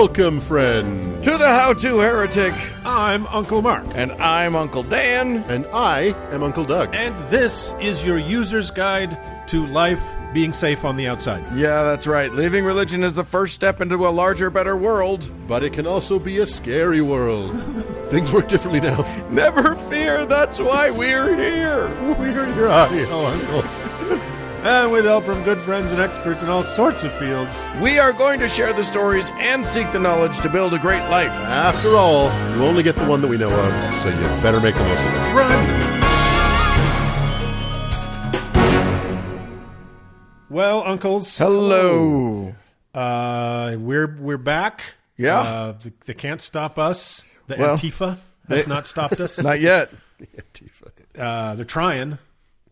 Welcome, friends, to the How-To Heretic. I'm Uncle Mark. And I'm Uncle Dan. And I am Uncle Doug. And this is your user's guide to life being safe on the outside. Yeah, that's right. Leaving religion is the first step into a larger, better world. But it can also be a scary world. Things work differently now. Never fear, that's why we're here. We're your audio uncles. And with help from good friends and experts in all sorts of fields, we are going to share the stories and seek the knowledge to build a great life. After all, you only get the one that we know of, so you better make the most of it. Run! Well, uncles. Hello. We're back. Yeah. They can't stop us. Antifa has not stopped us. Not yet. Antifa. They're trying.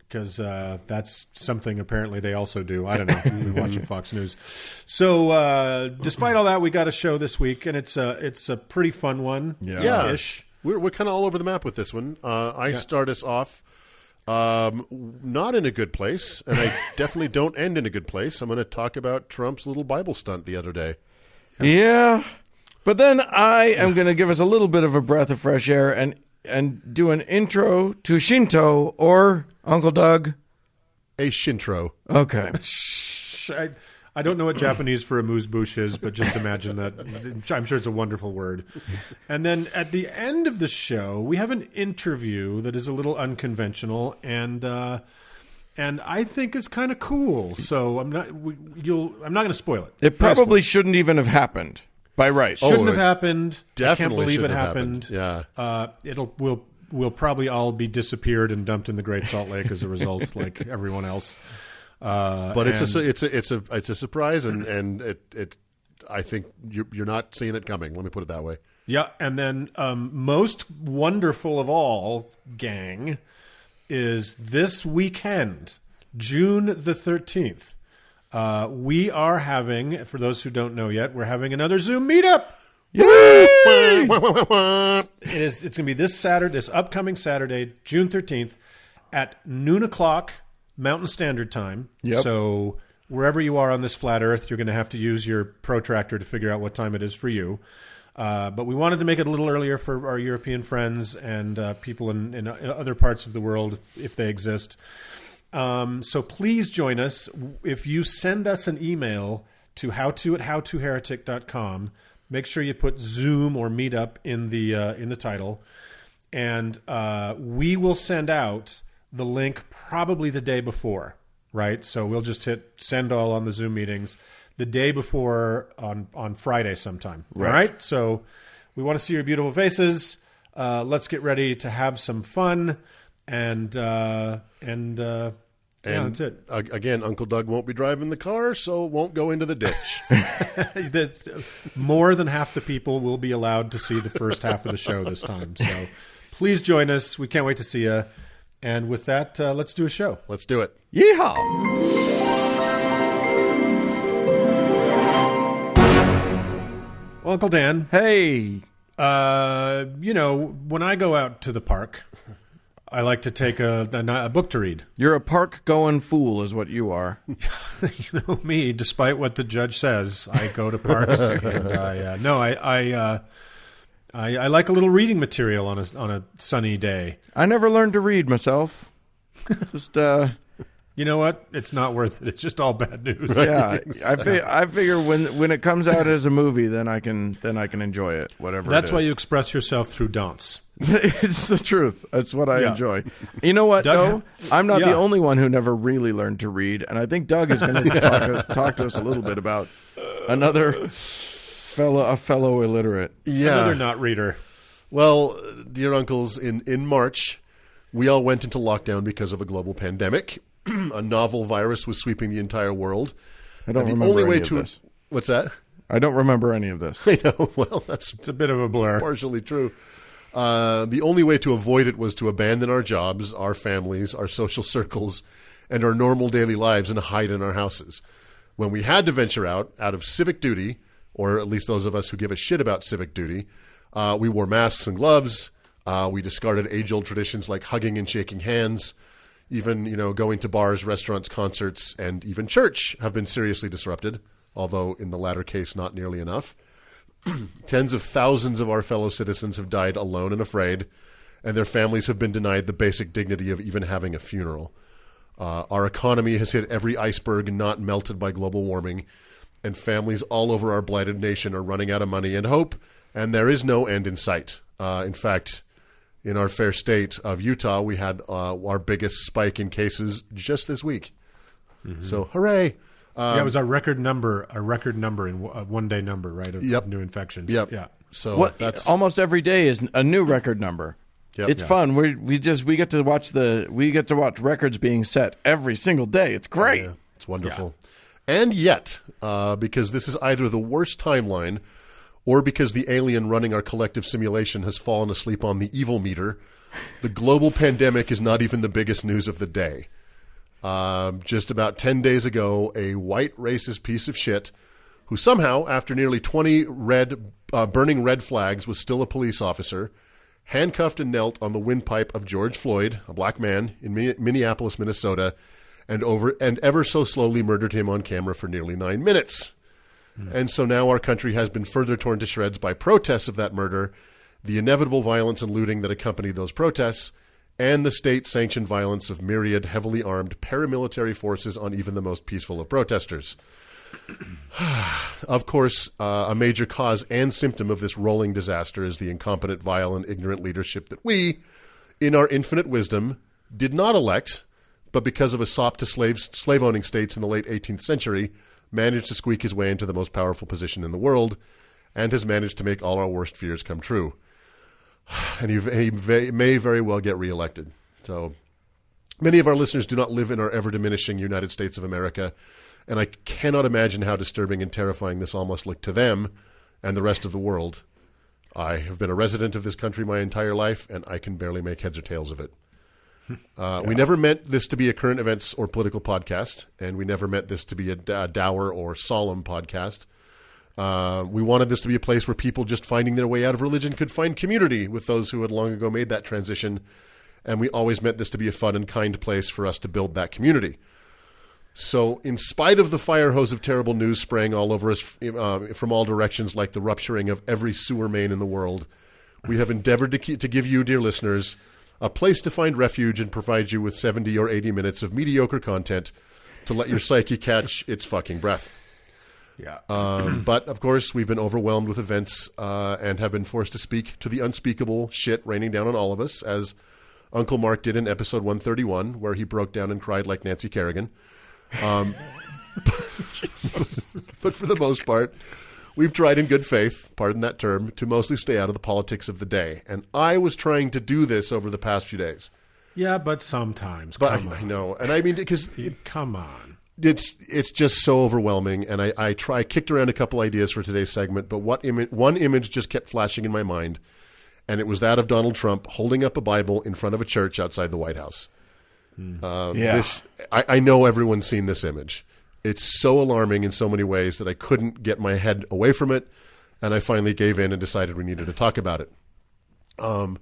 Because that's something apparently they also do. I don't know. We've been watching Fox News. So despite all that, we got a show this week, and it's a pretty fun one. Yeah-ish. We're kind of all over the map with this one. I start us off not in a good place, and I definitely don't end in a good place. I'm going to talk about Trump's little Bible stunt the other day. Yeah. But then I am going to give us a little bit of a breath of fresh air and do an intro to Shinto, or, Uncle Doug? A Shintro. Okay. I don't know what Japanese for amuse-bouche is, but just imagine that. I'm sure it's a wonderful word. And then at the end of the show, we have an interview that is a little unconventional, and I think is kind of cool. So I'm not going to spoil it. It probably shouldn't even have happened. By right. Shouldn't have happened. Definitely I can't believe it happened. Yeah. We'll probably all be disappeared and dumped in the Great Salt Lake as a result, like everyone else. But it's a surprise, and it I think you're not seeing it coming. Let me put it that way. Yeah, and then most wonderful of all, gang, is this weekend, June the 13th. We are having, for those who don't know yet, we're having another Zoom meetup. Yay! It's going to be this upcoming Saturday, June 13th, at noon o'clock Mountain Standard Time. Yep. So wherever you are on this flat Earth, you're going to have to use your protractor to figure out what time it is for you. But we wanted to make it a little earlier for our European friends and people in other parts of the world, if they exist. So please join us. If you send us an email to howto@howtoheretic.com, make sure you put Zoom or Meetup in the title, and we will send out the link probably the day before, right? So we'll just hit send all on the Zoom meetings the day before on Friday sometime. Right. All right? So we want to see your beautiful faces. Let's get ready to have some fun, and that's it. Again, Uncle Doug won't be driving the car, so won't go into the ditch. More than half the people will be allowed to see the first half of the show this time. So please join us. We can't wait to see you. And with that, let's do a show. Let's do it. Yeehaw! Well, Uncle Dan. Hey. When I go out to the park, I like to take a book to read. You're a park-going fool is what you are. You know me, despite what the judge says, I go to parks. And I like a little reading material on a sunny day. I never learned to read myself. Just You know what? It's not worth it. It's just all bad news. Yeah, I figure when it comes out as a movie, then I can enjoy it. Whatever. That's why you express yourself through dance. It's the truth. That's what I enjoy. You know what, Doug, though? I'm not the only one who never really learned to read, and I think Doug is going to talk to us a little bit about another fellow illiterate. Yeah. Another not reader. Well, dear uncles, in March, we all went into lockdown because of a global pandemic. A novel virus was sweeping the entire world. I don't remember any of this. What's that? I don't remember any of this. I know. Well, it's a bit of a blur. Partially true. The only way to avoid it was to abandon our jobs, our families, our social circles, and our normal daily lives and hide in our houses. When we had to venture out of civic duty, or at least those of us who give a shit about civic duty, we wore masks and gloves. We discarded age-old traditions like hugging and shaking hands. Even, going to bars, restaurants, concerts, and even church have been seriously disrupted, although in the latter case, not nearly enough. Tens of thousands of our fellow citizens have died alone and afraid, and their families have been denied the basic dignity of even having a funeral. Our economy has hit every iceberg not melted by global warming, and families all over our blighted nation are running out of money and hope, and there is no end in sight. In fact, in our fair state of Utah, we had our biggest spike in cases just this week. So, hooray! It was a record number in a one-day number, right, of new infections. Yep. Yeah. So that's almost every day is a new record number. Yep. It's fun. We get to watch records being set every single day. It's great. Yeah, it's wonderful. Yeah. And yet, because this is either the worst timeline or because the alien running our collective simulation has fallen asleep on the evil meter, the global pandemic is not even the biggest news of the day. Just about 10 days ago, a white racist piece of shit who somehow, after nearly 20 burning red flags, was still a police officer, handcuffed and knelt on the windpipe of George Floyd, a black man in Minneapolis, Minnesota, and ever so slowly murdered him on camera for nearly 9 minutes. And so now our country has been further torn to shreds by protests of that murder, the inevitable violence and looting that accompanied those protests, and the state-sanctioned violence of myriad heavily armed paramilitary forces on even the most peaceful of protesters. Of course, a major cause and symptom of this rolling disaster is the incompetent, vile, and ignorant leadership that we, in our infinite wisdom, did not elect, but because of a sop to slave-owning states in the late 18th century, managed to squeak his way into the most powerful position in the world, and has managed to make all our worst fears come true. And he may very well get reelected. So many of our listeners do not live in our ever-diminishing United States of America, and I cannot imagine how disturbing and terrifying this all must look to them and the rest of the world. I have been a resident of this country my entire life, and I can barely make heads or tails of it. We never meant this to be a current events or political podcast, and we never meant this to be a dour or solemn podcast. We wanted this to be a place where people just finding their way out of religion could find community with those who had long ago made that transition, and we always meant this to be a fun and kind place for us to build that community. So in spite of the fire hose of terrible news spraying all over us from all directions like the rupturing of every sewer main in the world, we have endeavored to give you, dear listeners, a place to find refuge and provide you with 70 or 80 minutes of mediocre content to let your psyche catch its fucking breath. Yeah. But, of course, we've been overwhelmed with events and have been forced to speak to the unspeakable shit raining down on all of us, as Uncle Mark did in episode 131, where he broke down and cried like Nancy Kerrigan. But for the most part, we've tried in good faith, pardon that term, to mostly stay out of the politics of the day. And I was trying to do this over the past few days. Yeah, but sometimes. But I know. And I mean, because... Come on. It's just so overwhelming, and I kicked around a couple ideas for today's segment, but one image just kept flashing in my mind, and it was that of Donald Trump holding up a Bible in front of a church outside the White House. I know everyone's seen this image. It's so alarming in so many ways that I couldn't get my head away from it, and I finally gave in and decided we needed to talk about it. But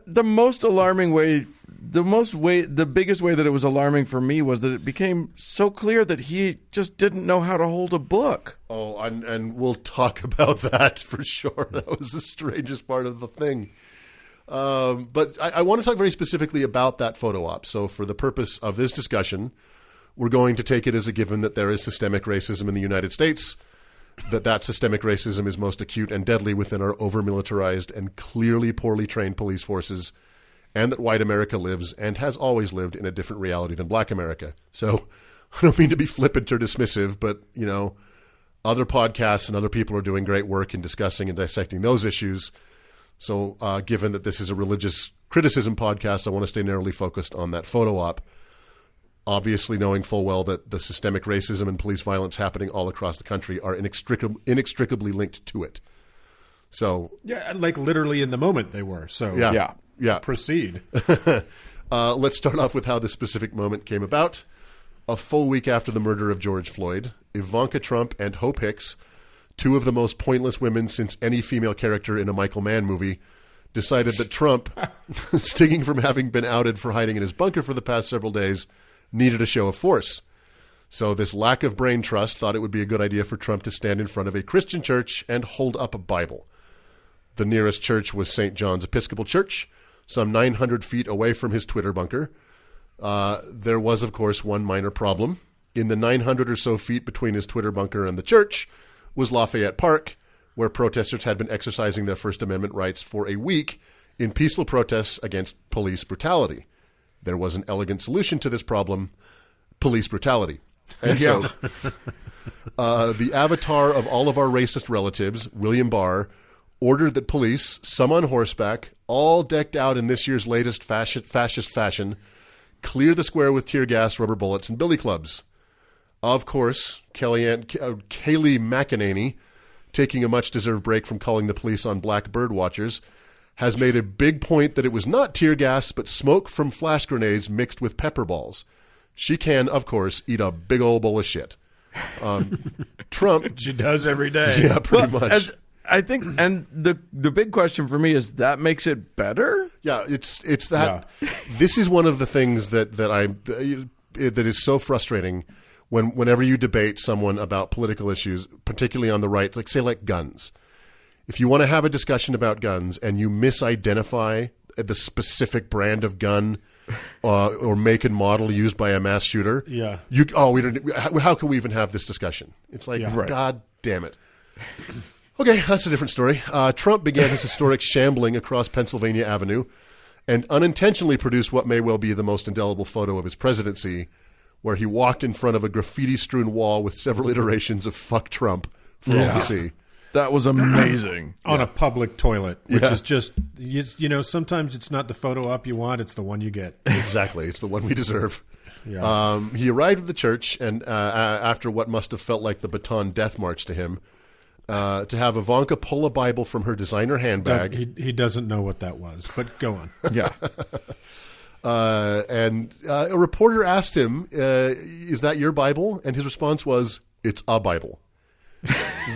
the most alarming way, the biggest way that it was alarming for me was that it became so clear that he just didn't know how to hold a book. Oh, and we'll talk about that for sure. That was the strangest part of the thing. But I want to talk very specifically about that photo op. So for the purpose of this discussion, we're going to take it as a given that there is systemic racism in the United States, that systemic racism is most acute and deadly within our over-militarized and clearly poorly trained police forces, and that white America lives and has always lived in a different reality than black America. So I don't mean to be flippant or dismissive, but, other podcasts and other people are doing great work in discussing and dissecting those issues. So given that this is a religious criticism podcast, I want to stay narrowly focused on that photo op. Obviously knowing full well that the systemic racism and police violence happening all across the country are inextricably linked to it. So yeah, like literally in the moment they were. So yeah. Proceed. Let's start off with how this specific moment came about. A full week after the murder of George Floyd, Ivanka Trump and Hope Hicks, two of the most pointless women since any female character in a Michael Mann movie, decided that Trump, stinging from having been outed for hiding in his bunker for the past several days, needed a show of force. So this lack of brain trust thought it would be a good idea for Trump to stand in front of a Christian church and hold up a Bible. The nearest church was St. John's Episcopal Church, some 900 feet away from his Twitter bunker. There was, of course, one minor problem. In the 900 or so feet between his Twitter bunker and the church was Lafayette Park, where protesters had been exercising their First Amendment rights for a week in peaceful protests against police brutality. There was an elegant solution to this problem: police brutality. And so the avatar of all of our racist relatives, William Barr, ordered that police, some on horseback, all decked out in this year's latest fascist fashion, clear the square with tear gas, rubber bullets, and billy clubs. Of course, Kayleigh McEnany, taking a much-deserved break from calling the police on black bird watchers, has made a big point that it was not tear gas, but smoke from flash grenades mixed with pepper balls. She can, of course, eat a big old bowl of shit. Trump... She does every day. Yeah, pretty much. I think, and the big question for me is, that makes it better? Yeah, it's that. Yeah. This is one of the things that is so frustrating whenever you debate someone about political issues, particularly on the right, like guns. If you want to have a discussion about guns and you misidentify the specific brand of gun or make and model used by a mass shooter, how can we even have this discussion? It's like, God damn it. Okay, that's a different story. Trump began his historic shambling across Pennsylvania Avenue and unintentionally produced what may well be the most indelible photo of his presidency, where he walked in front of a graffiti-strewn wall with several iterations of "fuck Trump" for all to see. That was amazing. On a public toilet, which is just, sometimes it's not the photo op you want, it's the one you get. Exactly. It's the one we deserve. Yeah. He arrived at the church, and after what must have felt like the Baton Death March to him, to have Ivanka pull a Bible from her designer handbag. He doesn't know what that was, but go on. Yeah. And a reporter asked him, is that your Bible? And his response was, it's a Bible.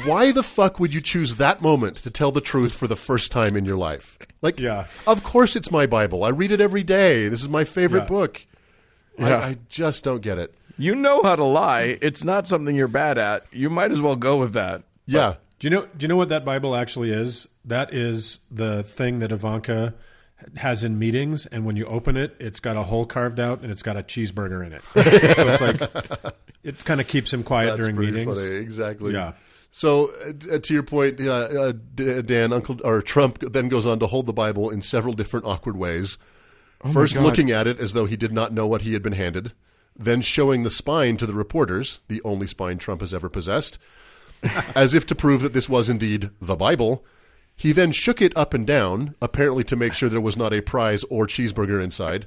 Why the fuck would you choose that moment to tell the truth for the first time in your life? Of course it's my Bible. I read it every day. This is my favorite book. Yeah. I just don't get it. You know how to lie. It's not something you're bad at. You might as well go with that. Yeah. Do you know what that Bible actually is? That is the thing that Ivanka has in meetings, and when you open it, it's got a hole carved out and it's got a cheeseburger in it. So it's like, it kind of keeps him quiet during meetings. Funny. Exactly. Yeah. So to your point, Dan, Trump then goes on to hold the Bible in several different awkward ways. First looking at it as though he did not know what he had been handed, then showing the spine to the reporters, the only spine Trump has ever possessed, as if to prove that this was indeed the Bible. He then shook it up and down, apparently to make sure there was not a prize or cheeseburger inside,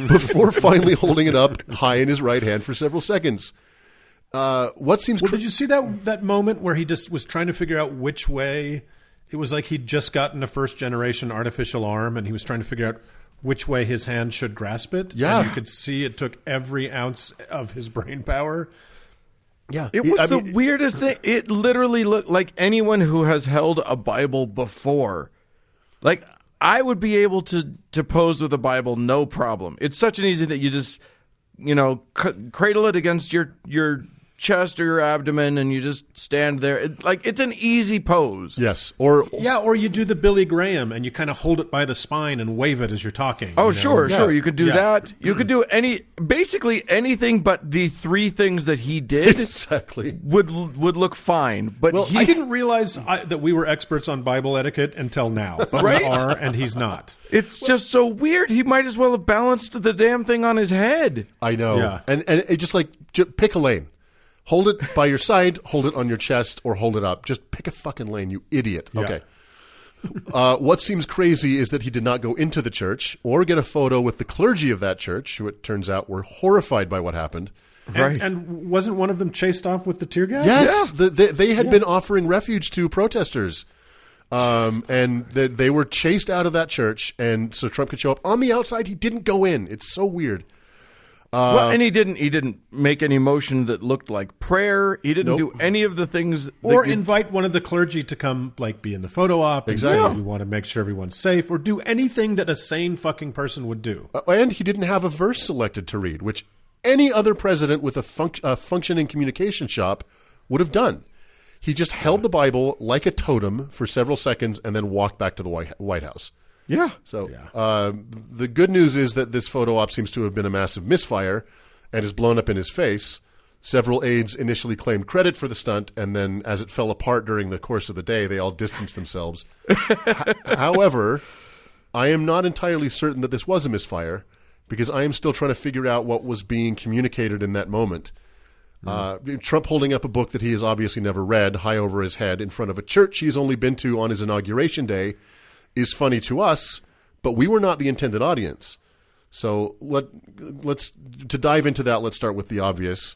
before finally holding it up high in his right hand for several seconds. Did you see that moment where he just was trying to figure out which way? It was like he'd just gotten a first-generation artificial arm, and he was trying to figure out which way his hand should grasp it. Yeah. And you could see it took every ounce of his brain power. Yeah. It was the weirdest thing. It literally looked like anyone who has held a Bible before. Like, I would be able to pose with a Bible, no problem. It's such an easy thing. You just, cradle it against your chest or your abdomen, and you just stand there. It's an easy pose. Yes. Or you do the Billy Graham, and you kind of hold it by the spine and wave it as you're talking. Oh, sure. You could do that. You could do basically anything but the three things that he did. Exactly. Would look fine. But I didn't realize that we were experts on Bible etiquette until now. But we are, and he's not. It's just so weird. He might as well have balanced the damn thing on his head. I know. Yeah. And it just pick a lane. Hold it by your side, hold it on your chest, or hold it up. Just pick a fucking lane, you idiot. Yeah. Okay. What seems crazy is that he did not go into the church or get a photo with the clergy of that church, who it turns out were horrified by what happened. Right. And wasn't one of them chased off with the tear gas? Yes. Yeah. They had been offering refuge to protesters. And they were chased out of that church, and so Trump could show up. On the outside, he didn't go in. It's so weird. And he didn't make any motion that looked like prayer. He didn't do any of the things. Or invite one of the clergy to come, be in the photo op. Exactly. And say, we want to make sure everyone's safe, or do anything that a sane fucking person would do. And he didn't have a verse selected to read, which any other president with a functioning communication shop would have done. He just held the Bible like a totem for several seconds and then walked back to the White House. Yeah. So the good news is that this photo op seems to have been a massive misfire and is blown up in his face. Several aides initially claimed credit for the stunt, and then as it fell apart during the course of the day, they all distanced themselves. However, I am not entirely certain that this was a misfire, because I am still trying to figure out what was being communicated in that moment. Trump holding up a book that he has obviously never read high over his head in front of a church he's only been to on his inauguration day is funny to us, but we were not the intended audience. So let's dive into that, let's start with the obvious.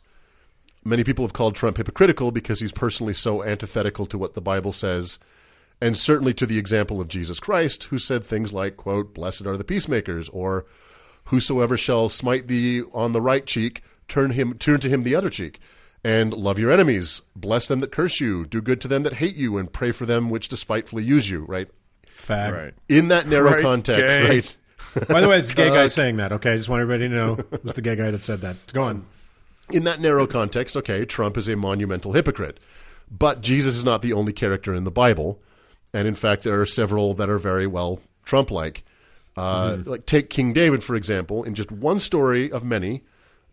Many people have called Trump hypocritical because he's personally so antithetical to what the Bible says, and certainly to the example of Jesus Christ, who said things like, quote, "Blessed are the peacemakers," or "Whosoever shall smite thee on the right cheek, turn to him the other cheek, and love your enemies, bless them that curse you, do good to them that hate you, and pray for them which despitefully use you," right? Fag. Right. In that narrow Right, context, gay. right? By the way, it's a gay guy saying that, okay? I just want everybody to know it was the gay guy that said that. Go on. In that narrow context, okay, Trump is a monumental hypocrite. But Jesus is not the only character in the Bible. And in fact, there are several that are very well Trump-like. Like take King David, for example. In just one story of many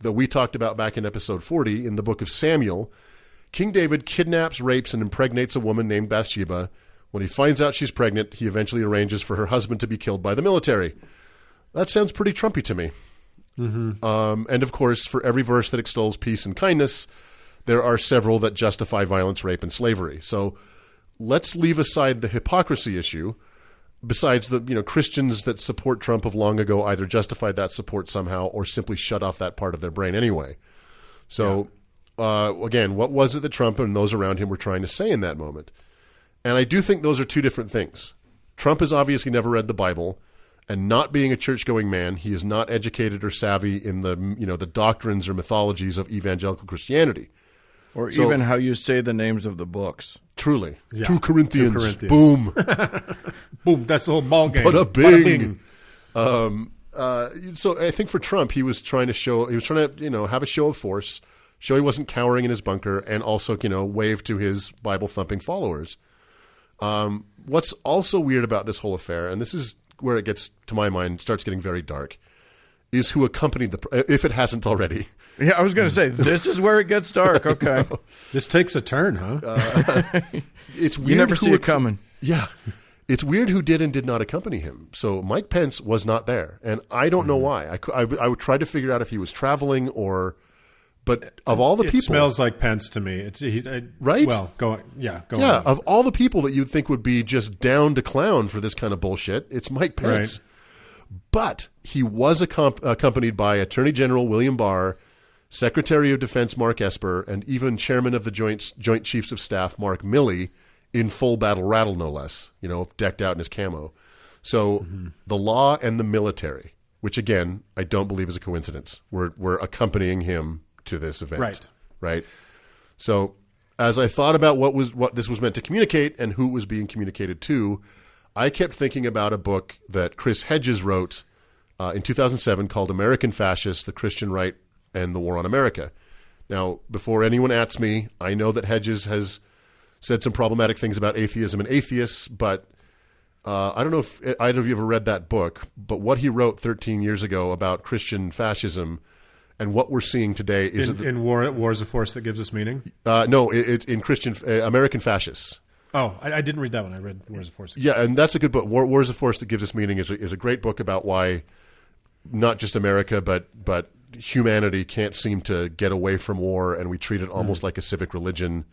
that we talked about back in episode 40 in the book of Samuel, King David kidnaps, rapes, and impregnates a woman named Bathsheba. When he finds out she's pregnant, he eventually arranges for her husband to be killed by the military. That sounds pretty Trumpy to me. And of course, for every verse that extols peace and kindness, there are several that justify violence, rape, and slavery. So let's leave aside the hypocrisy issue. Besides the Christians that support Trump of long ago either justified that support somehow or simply shut off that part of their brain anyway. So again, what was it that Trump and those around him were trying to say in that moment? And I do think those are two different things. Trump has obviously never read the Bible. And not being a church-going man, he is not educated or savvy in the the doctrines or mythologies of evangelical Christianity, Or even how you say the names of the books. Truly, Yeah. 2 Corinthians. 2 Corinthians. Boom, Boom, that's the whole ball game. bada Bada bing. So I think for Trump, he was trying to have a show of force, show he wasn't cowering in his bunker, and also wave to his Bible-thumping followers. What's also weird about this whole affair, and this is where it gets, to my mind, starts getting very dark, is who accompanied if it hasn't already. Yeah, I was going to say, this is where it gets dark. Okay. This takes a turn, huh? It's weird. You never see it coming. Yeah. It's weird who did and did not accompany him. So Mike Pence was not there, and I don't know why. I would try to figure out if he was traveling or... But of all the people... It smells like Pence to me. Right? Well, go on. Yeah, of all the people that you'd think would be just down to clown for this kind of bullshit, it's Mike Pence. Right. But he was accompanied by Attorney General William Barr, Secretary of Defense Mark Esper, and even Chairman of the Joint Chiefs of Staff Mark Milley in full battle rattle, no less, decked out in his camo. So the law and the military, which again, I don't believe is a coincidence, were accompanying him to this event. Right. So as I thought about what this was meant to communicate and who it was being communicated to, I kept thinking about a book that Chris Hedges wrote in 2007 called American Fascists, the Christian Right and the War on America. Now, before anyone asks me, I know that Hedges has said some problematic things about atheism and atheists, but I don't know if either of you ever read that book, but what he wrote 13 years ago about Christian fascism and what we're seeing today is in War is a Force That Gives Us Meaning? No, it's in Christian American Fascists. Oh, I didn't read that one. I read War is a Force. Yeah, and that's a good book. War is a Force That Gives Us Meaning is a great book about why not just America but humanity can't seem to get away from war, and we treat it almost like a civic religion.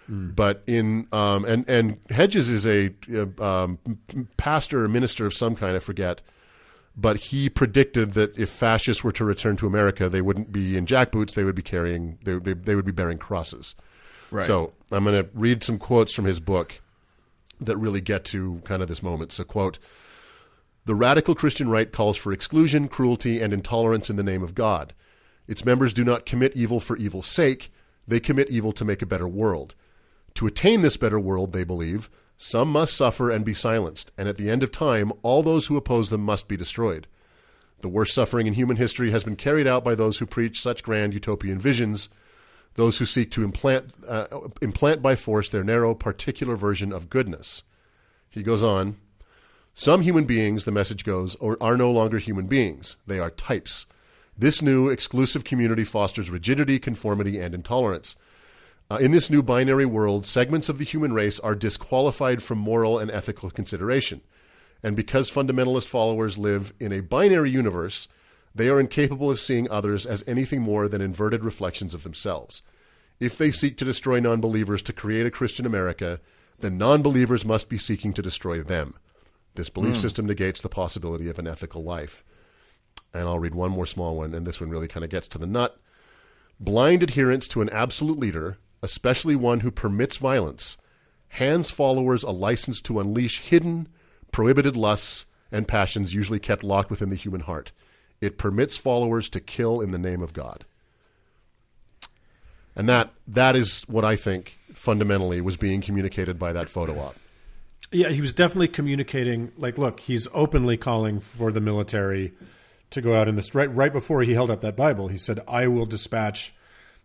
But in and Hedges is a pastor or minister of some kind, I forget. But he predicted that if fascists were to return to America, they wouldn't be in jackboots; they would be carrying they would be bearing crosses. Right. So I'm going to read some quotes from his book that really get to kind of this moment. So, quote: "The radical Christian right calls for exclusion, cruelty, and intolerance in the name of God. Its members do not commit evil for evil's sake; they commit evil to make a better world. To attain this better world, they believe, some must suffer and be silenced, and at the end of time, all those who oppose them must be destroyed. The worst suffering in human history has been carried out by those who preach such grand utopian visions, those who seek to implant by force their narrow, particular version of goodness. He goes on, some human beings, the message goes, are no longer human beings. They are types. This new exclusive community fosters rigidity, conformity, and intolerance. In this new binary world, segments of the human race are disqualified from moral and ethical consideration. And because fundamentalist followers live in a binary universe, they are incapable of seeing others as anything more than inverted reflections of themselves. If they seek to destroy non-believers to create a Christian America, then non-believers must be seeking to destroy them. This belief system negates the possibility of an ethical life. And I'll read one more small one, and this one really kind of gets to the nut. Blind adherence to an absolute leader, especially one who permits violence, hands followers a license to unleash hidden, prohibited lusts and passions usually kept locked within the human heart. It permits followers to kill in the name of God. And that is what I think fundamentally was being communicated by that photo op. Yeah, he was definitely communicating, like, look, he's openly calling for the military to go out in this. Right before he held up that Bible, he said, I will dispatch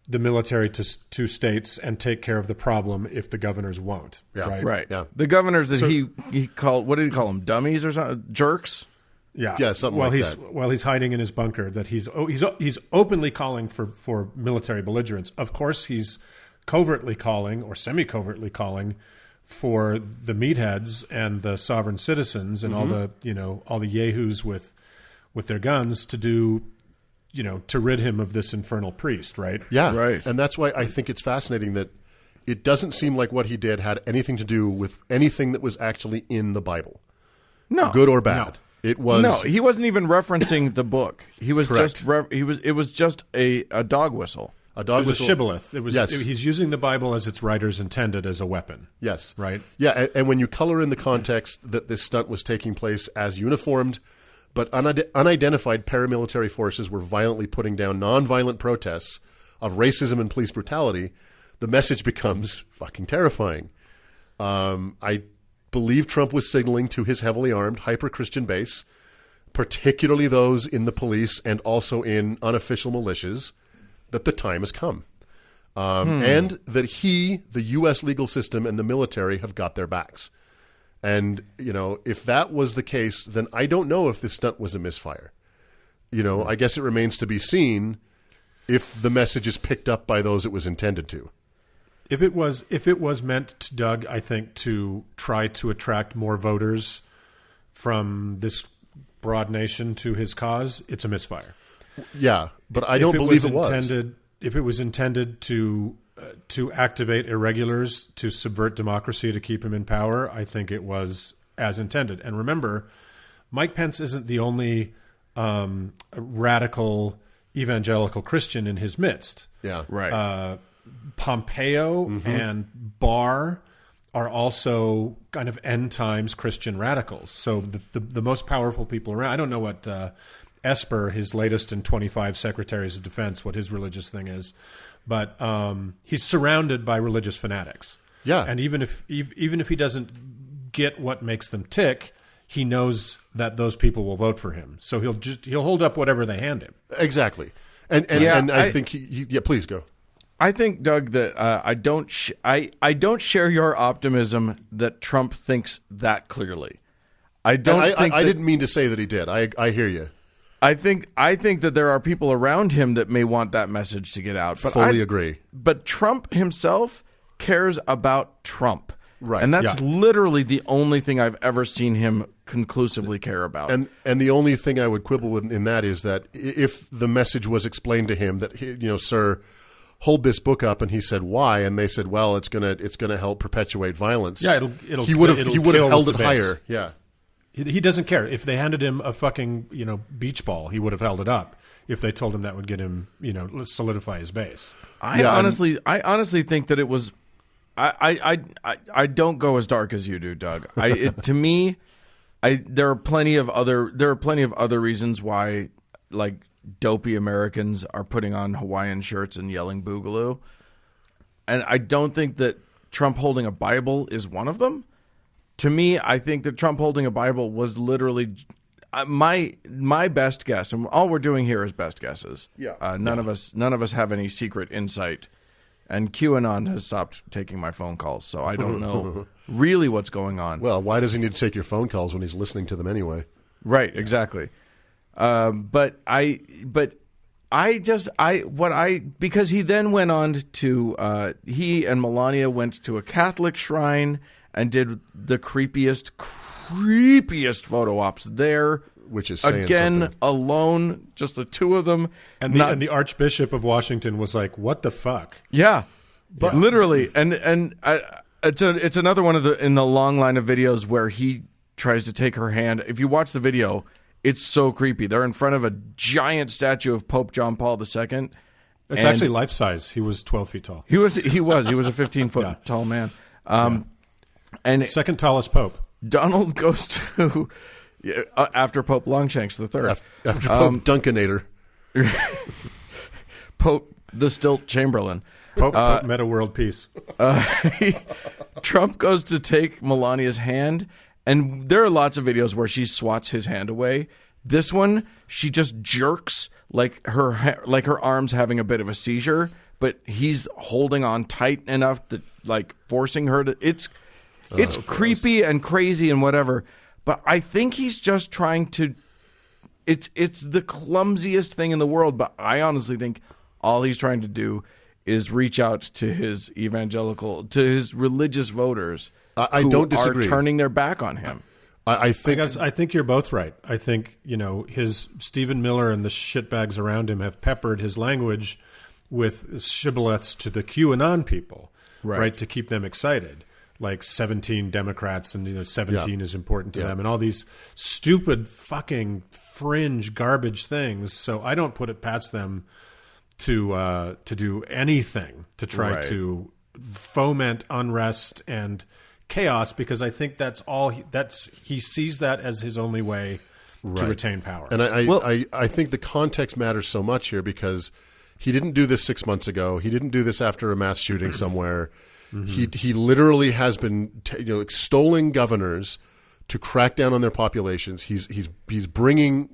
the military to states and take care of the problem if the governors won't. Yeah. Right. Yeah. The governors that he called, what did he call them? Dummies or something? Jerks? Yeah, something like that. While he's hiding in his bunker, that he's openly calling for military belligerence. Of course, he's covertly calling or semi-covertly calling for the meatheads and the sovereign citizens and all the yahoos with their guns to do, to rid him of this infernal priest, right? Yeah, right. And that's why I think it's fascinating that it doesn't seem like what he did had anything to do with anything that was actually in the Bible. No. Good or bad. No. It was No, he wasn't even referencing the book. He was Correct. it was just a dog whistle. a dog It was whistle. shibboleth. It was. Yes. He's using the Bible as its writers intended as a weapon. Yes. Right. Yeah, and when you color in the context that this stunt was taking place as uniformed but unidentified paramilitary forces were violently putting down nonviolent protests of racism and police brutality, the message becomes fucking terrifying. I believe Trump was signaling to his heavily armed, hyper-Christian base, particularly those in the police and also in unofficial militias, that the time has come. And that the U.S. legal system and the military have got their backs. And, if that was the case, then I don't know if this stunt was a misfire. I guess it remains to be seen if the message is picked up by those it was intended to. If it was meant, Doug, I think, to try to attract more voters from this broad nation to his cause, it's a misfire. Yeah, but I don't believe it was. If it was intended to activate irregulars to subvert democracy to keep him in power, I think it was as intended. And remember, Mike Pence isn't the only radical evangelical Christian in his midst. Yeah, Right. Pompeo and Barr are also kind of end times Christian radicals. So the most powerful people around. I don't know what Esper, his latest in 25 secretaries of defense, what his religious thing is, but he's surrounded by religious fanatics. Yeah, and even if he doesn't get what makes them tick, he knows that those people will vote for him. So he'll hold up whatever they hand him. exactly. And I think please go. I think, Doug, that I don't share your optimism that Trump thinks that clearly. I didn't mean to say that he did. I hear you. I think that there are people around him that may want that message to get out. But Fully agree. But Trump himself cares about Trump. Right. And that's literally the only thing I've ever seen him conclusively care about. And the only thing I would quibble with in that is that if the message was explained to him that, sir, hold this book up, and he said, why? And they said, well, it's gonna help perpetuate violence. Yeah, he would have held it higher. Yeah. He doesn't care. If they handed him a fucking beach ball, he would have held it up. If they told him that would get him solidify his base. I honestly think that it was. I don't go as dark as you do, Doug. To me, there are plenty of other reasons why, like, dopey Americans are putting on Hawaiian shirts and yelling boogaloo, and I don't think that Trump holding a Bible is one of them. To me, I think that Trump holding a Bible was literally my best guess, and all we're doing here is best guesses. Yeah. None of us have any secret insight. And QAnon has stopped taking my phone calls, so I don't know really what's going on. Well, why does he need to take your phone calls when he's listening to them anyway? Right, exactly. Because he then went on to he and Melania went to a Catholic shrine and did the creepiest photo ops there. Which is saying again something. Alone, just the two of them, And the Archbishop of Washington was like, "What the fuck?" Yeah, but literally, it's another one of in the long line of videos where he tries to take her hand. If you watch the video, it's so creepy. They're in front of a giant statue of Pope John Paul II. It's actually life size. He was 12 feet tall. He was a 15-foot tall man. And Second tallest pope. Donald goes to after Pope Longshanks III. After Pope Dunkanator. Pope the Stilt Chamberlain. Pope Meta World Peace. Trump goes to take Melania's hand, and there are lots of videos where she swats his hand away. This one, she just jerks like her arm's having a bit of a seizure, but he's holding on tight enough that like forcing her to. It's creepy and crazy and whatever, but I think he's just trying to. It's the clumsiest thing in the world, but I honestly think all he's trying to do is reach out to his his religious voters. I don't disagree. Are turning their back on him. I think you're both right. I think his Stephen Miller and the shitbags around him have peppered his language with shibboleths to the QAnon people, right? To keep them excited, like 17 Democrats and 17 is important to them, and all these stupid fucking fringe garbage things. So I don't put it past them to do anything to try to foment unrest and chaos, because I think he sees that as his only way to retain power. And I think the context matters so much here, because he didn't do this 6 months ago. He didn't do this after a mass shooting somewhere. He literally has been extolling governors to crack down on their populations. He's bringing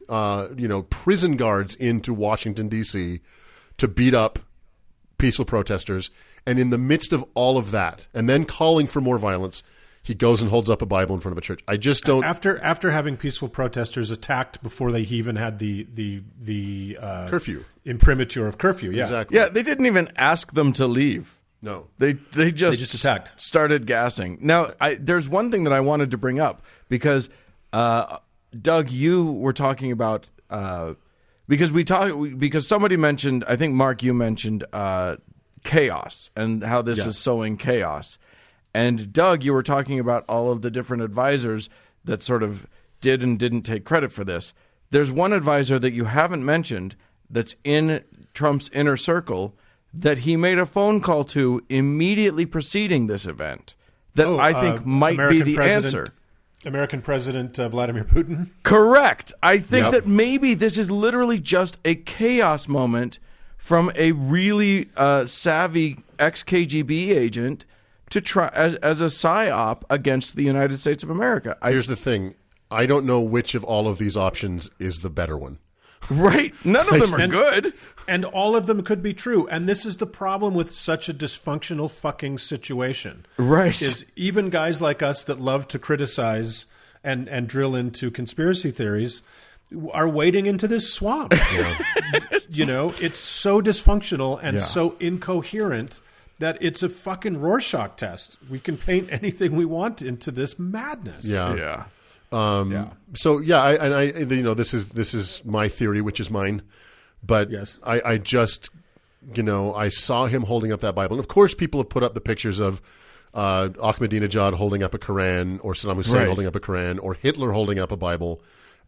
prison guards into Washington D.C. to beat up peaceful protesters. And in the midst of all of that, and then calling for more violence, he goes and holds up a Bible in front of a church. I just don't. After having peaceful protesters attacked before they even had the curfew imprimatur of curfew. Yeah, exactly. Yeah, they didn't even ask them to leave. No, they just attacked. Started gassing. Now, there's one thing that I wanted to bring up, because Doug, you were talking about because somebody mentioned, I think Mark, you mentioned chaos and how this is sowing chaos. And Doug, you were talking about all of the different advisors that sort of did and didn't take credit for this. There's one advisor that you haven't mentioned that's in Trump's inner circle that he made a phone call to immediately preceding this event that I think might American be the answer. American President Vladimir Putin? Correct. I think that maybe this is literally just a chaos moment from a really savvy ex-KGB agent to try as a psyop against the United States of America. Here's the thing. I don't know which of all of these options is the better one. Right. None of them are good. And all of them could be true. And this is the problem with such a dysfunctional fucking situation. Right. Is even guys like us that love to criticize and drill into conspiracy theories are wading into this swamp. It's so dysfunctional and so incoherent that it's a fucking Rorschach test. We can paint anything we want into this madness. Yeah. So this is my theory, which is mine, but I just I saw him holding up that Bible, and of course people have put up the pictures of Ahmadinejad holding up a Quran, or Saddam Hussein holding up a Quran, or Hitler holding up a Bible.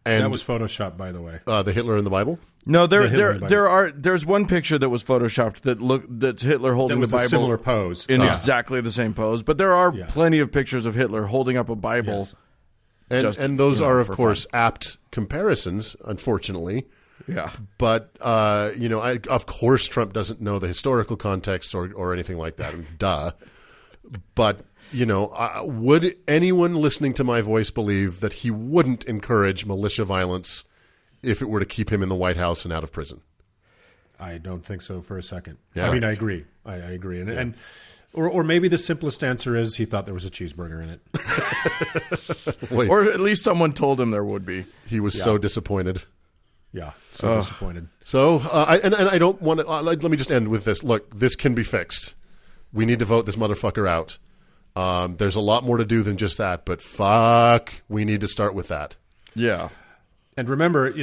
And that was Photoshopped, by the way. The Hitler in the Bible. No, there's one picture that was photoshopped that's Hitler holding the Bible, a similar pose in exactly the same pose. But there are plenty of pictures of Hitler holding up a Bible. Yes. And those are, of course, apt comparisons, unfortunately. Yeah. But, of course Trump doesn't know the historical context or anything like that. Duh. But would anyone listening to my voice believe that he wouldn't encourage militia violence if it were to keep him in the White House and out of prison? I don't think so for a second. Yeah, I mean, right. I agree. I agree. Or maybe the simplest answer is he thought there was a cheeseburger in it. Wait, Or at least someone told him there would be. he was so disappointed. Yeah, so disappointed. So, I don't want to. Let me just end with this. Look, this can be fixed. We need to vote this motherfucker out. There's a lot more to do than just that, but fuck, we need to start with that. Yeah. And remember,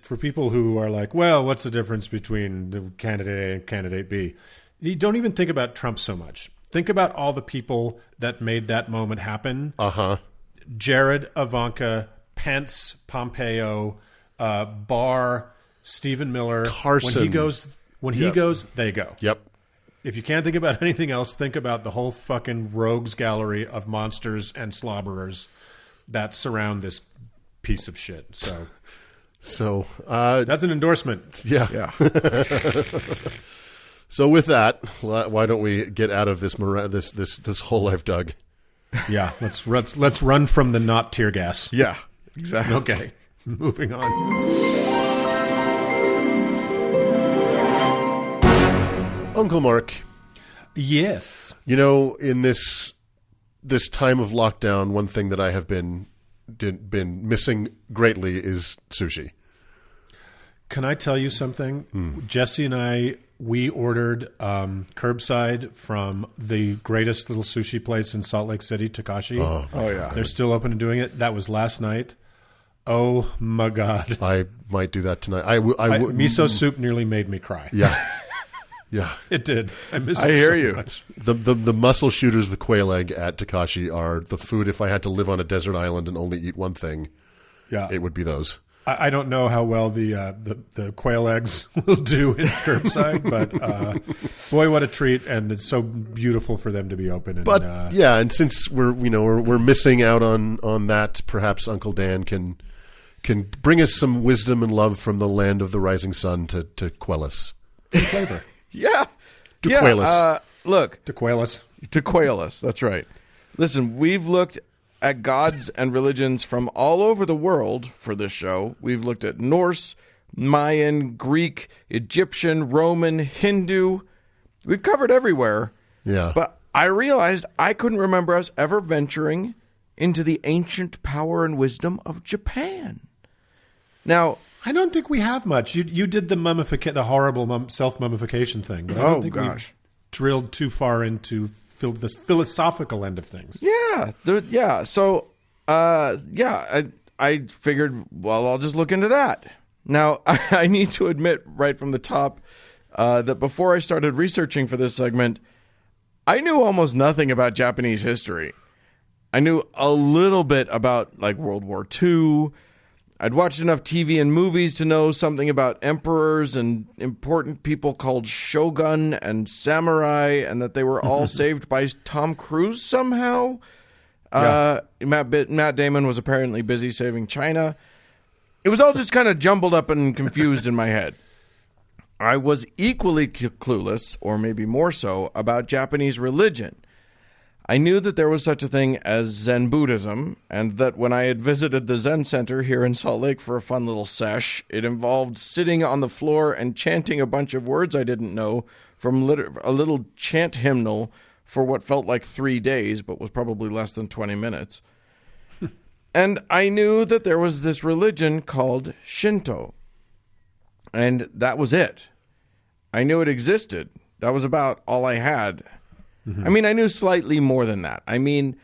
for people who are like, well, what's the difference between the candidate A and candidate B? You don't even think about Trump so much. Think about all the people that made that moment happen. Jared, Ivanka, Pence, Pompeo, Barr, Stephen Miller. Carson. When he goes, they go. Yep. If you can't think about anything else, think about the whole fucking rogues gallery of monsters and slobberers that surround this piece of shit. So that's an endorsement. Yeah. So with that, why don't we get out of this hole I've dug? Yeah, let's run from the not tear gas. Yeah, exactly. Okay, moving on. Uncle Mark. Yes. In this time of lockdown, one thing that I have been missing greatly is sushi. Can I tell you something? Jesse and I, we ordered curbside from the greatest little sushi place in Salt Lake City, Takashi. Oh, yeah. They're still open and doing it. That was last night. Oh, my God. I might do that tonight. Miso soup nearly made me cry. Yeah. Yeah. It did. I miss I it hear so you. much. The mussel shooters, the quail egg at Takashi are the food. If I had to live on a desert island and only eat one thing, it would be those. I don't know how well the quail eggs will do in curbside, but boy, what a treat! And it's so beautiful for them to be open. And, and since we're missing out on that, perhaps Uncle Dan can bring us some wisdom and love from the land of the rising sun to quell us. Some flavor. Yeah. To quail us. Look. To quail us. To quail us. That's right. Listen, we've looked at gods and religions from all over the world for this show. We've looked at Norse, Mayan, Greek, Egyptian, Roman, Hindu. We've covered everywhere. Yeah. But I realized I couldn't remember us ever venturing into the ancient power and wisdom of Japan. Now, I don't think we have much. You did the horrible self-mummification thing, but I don't think we've drilled too far into the philosophical end of things. Yeah. So, I figured, well, I'll just look into that. Now, I need to admit right from the top that before I started researching for this segment, I knew almost nothing about Japanese history. I knew a little bit about like World War II. I'd watched enough TV and movies to know something about emperors and important people called shogun and samurai, and that they were all saved by Tom Cruise somehow. Yeah. Matt Damon was apparently busy saving China. It was all just kind of jumbled up and confused in my head. I was equally clueless, or maybe more so, about Japanese religion. I knew that there was such a thing as Zen Buddhism, and that when I had visited the Zen Center here in Salt Lake for a fun little sesh, it involved sitting on the floor and chanting a bunch of words I didn't know from a little chant hymnal for what felt like 3 days, but was probably less than 20 minutes. And I knew that there was this religion called Shinto, and that was it. I knew it existed. That was about all I had. I mean, I knew slightly more than that. I mean,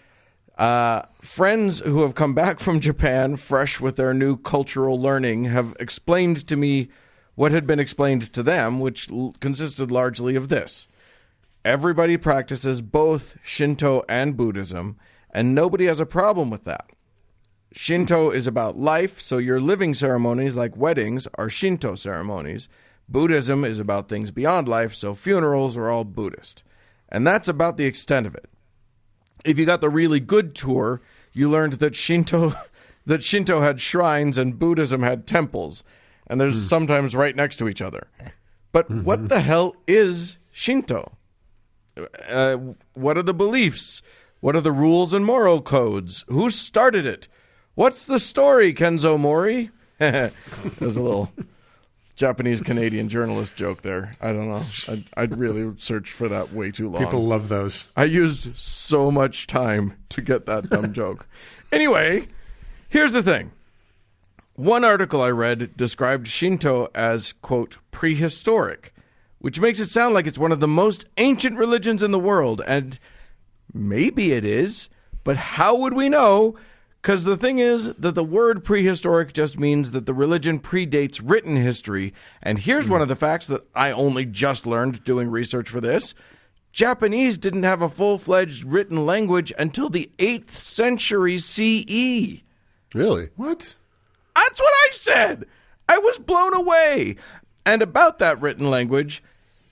friends who have come back from Japan fresh with their new cultural learning have explained to me what had been explained to them, which consisted largely of this. Everybody practices both Shinto and Buddhism, and nobody has a problem with that. Shinto is about life, so your living ceremonies like weddings are Shinto ceremonies. Buddhism is about things beyond life, so funerals are all Buddhist. And that's about the extent of it. If you got the really good tour, you learned that Shinto had shrines and Buddhism had temples, and they're sometimes right next to each other. But what the hell is Shinto? What are the beliefs? What are the rules and moral codes? Who started it? What's the story, Kenzo Mori? There's a little Japanese-Canadian journalist joke there. I don't know. I'd really searched for that way too long. People love those. I used so much time to get that dumb joke. Anyway, here's the thing. One article I read described Shinto as, quote, prehistoric, which makes it sound like it's one of the most ancient religions in the world. And maybe it is, but how would we know? Because the thing is that the word prehistoric just means that the religion predates written history. And here's one of the facts that I only just learned doing research for this. Japanese didn't have a full-fledged written language until the 8th century CE. Really? What? That's what I said. I was blown away. And about that written language,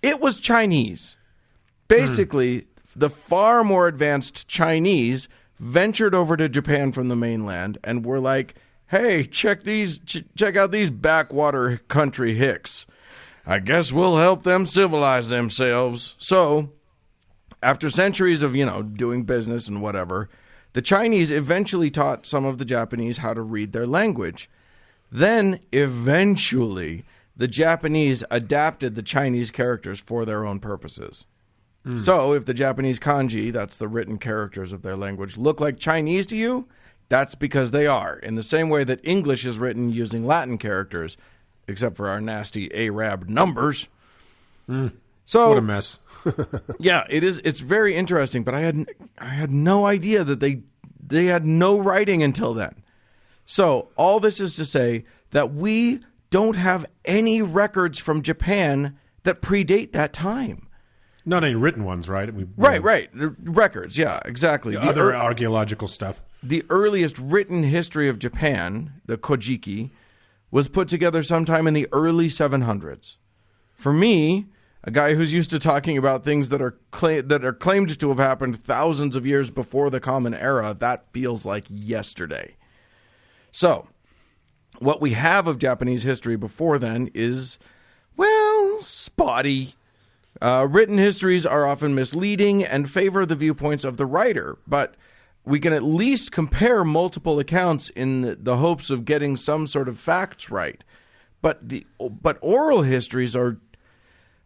it was Chinese. Basically, the far more advanced Chinese ventured over to Japan from the mainland and were like, hey, check out these backwater country hicks. I guess we'll help them civilize themselves. So, after centuries of, doing business and whatever, the Chinese eventually taught some of the Japanese how to read their language. Then, eventually, the Japanese adapted the Chinese characters for their own purposes. So, if the Japanese kanji, that's the written characters of their language, look like Chinese to you, that's because they are, in the same way that English is written using Latin characters, except for our nasty Arab numbers. So, what a mess. yeah, it is. It's very interesting, but I had no idea that they had no writing until then. So, all this is to say that we don't have any records from Japan that predate that time. Not any written ones, right? Right. Records, yeah, exactly. Other archaeological stuff. The earliest written history of Japan, the Kojiki, was put together sometime in the early 700s. For me, a guy who's used to talking about things that are claimed to have happened thousands of years before the Common Era, that feels like yesterday. So, what we have of Japanese history before then is, well, spotty. Written histories are often misleading and favor the viewpoints of the writer, but we can at least compare multiple accounts in the hopes of getting some sort of facts right. But oral histories are,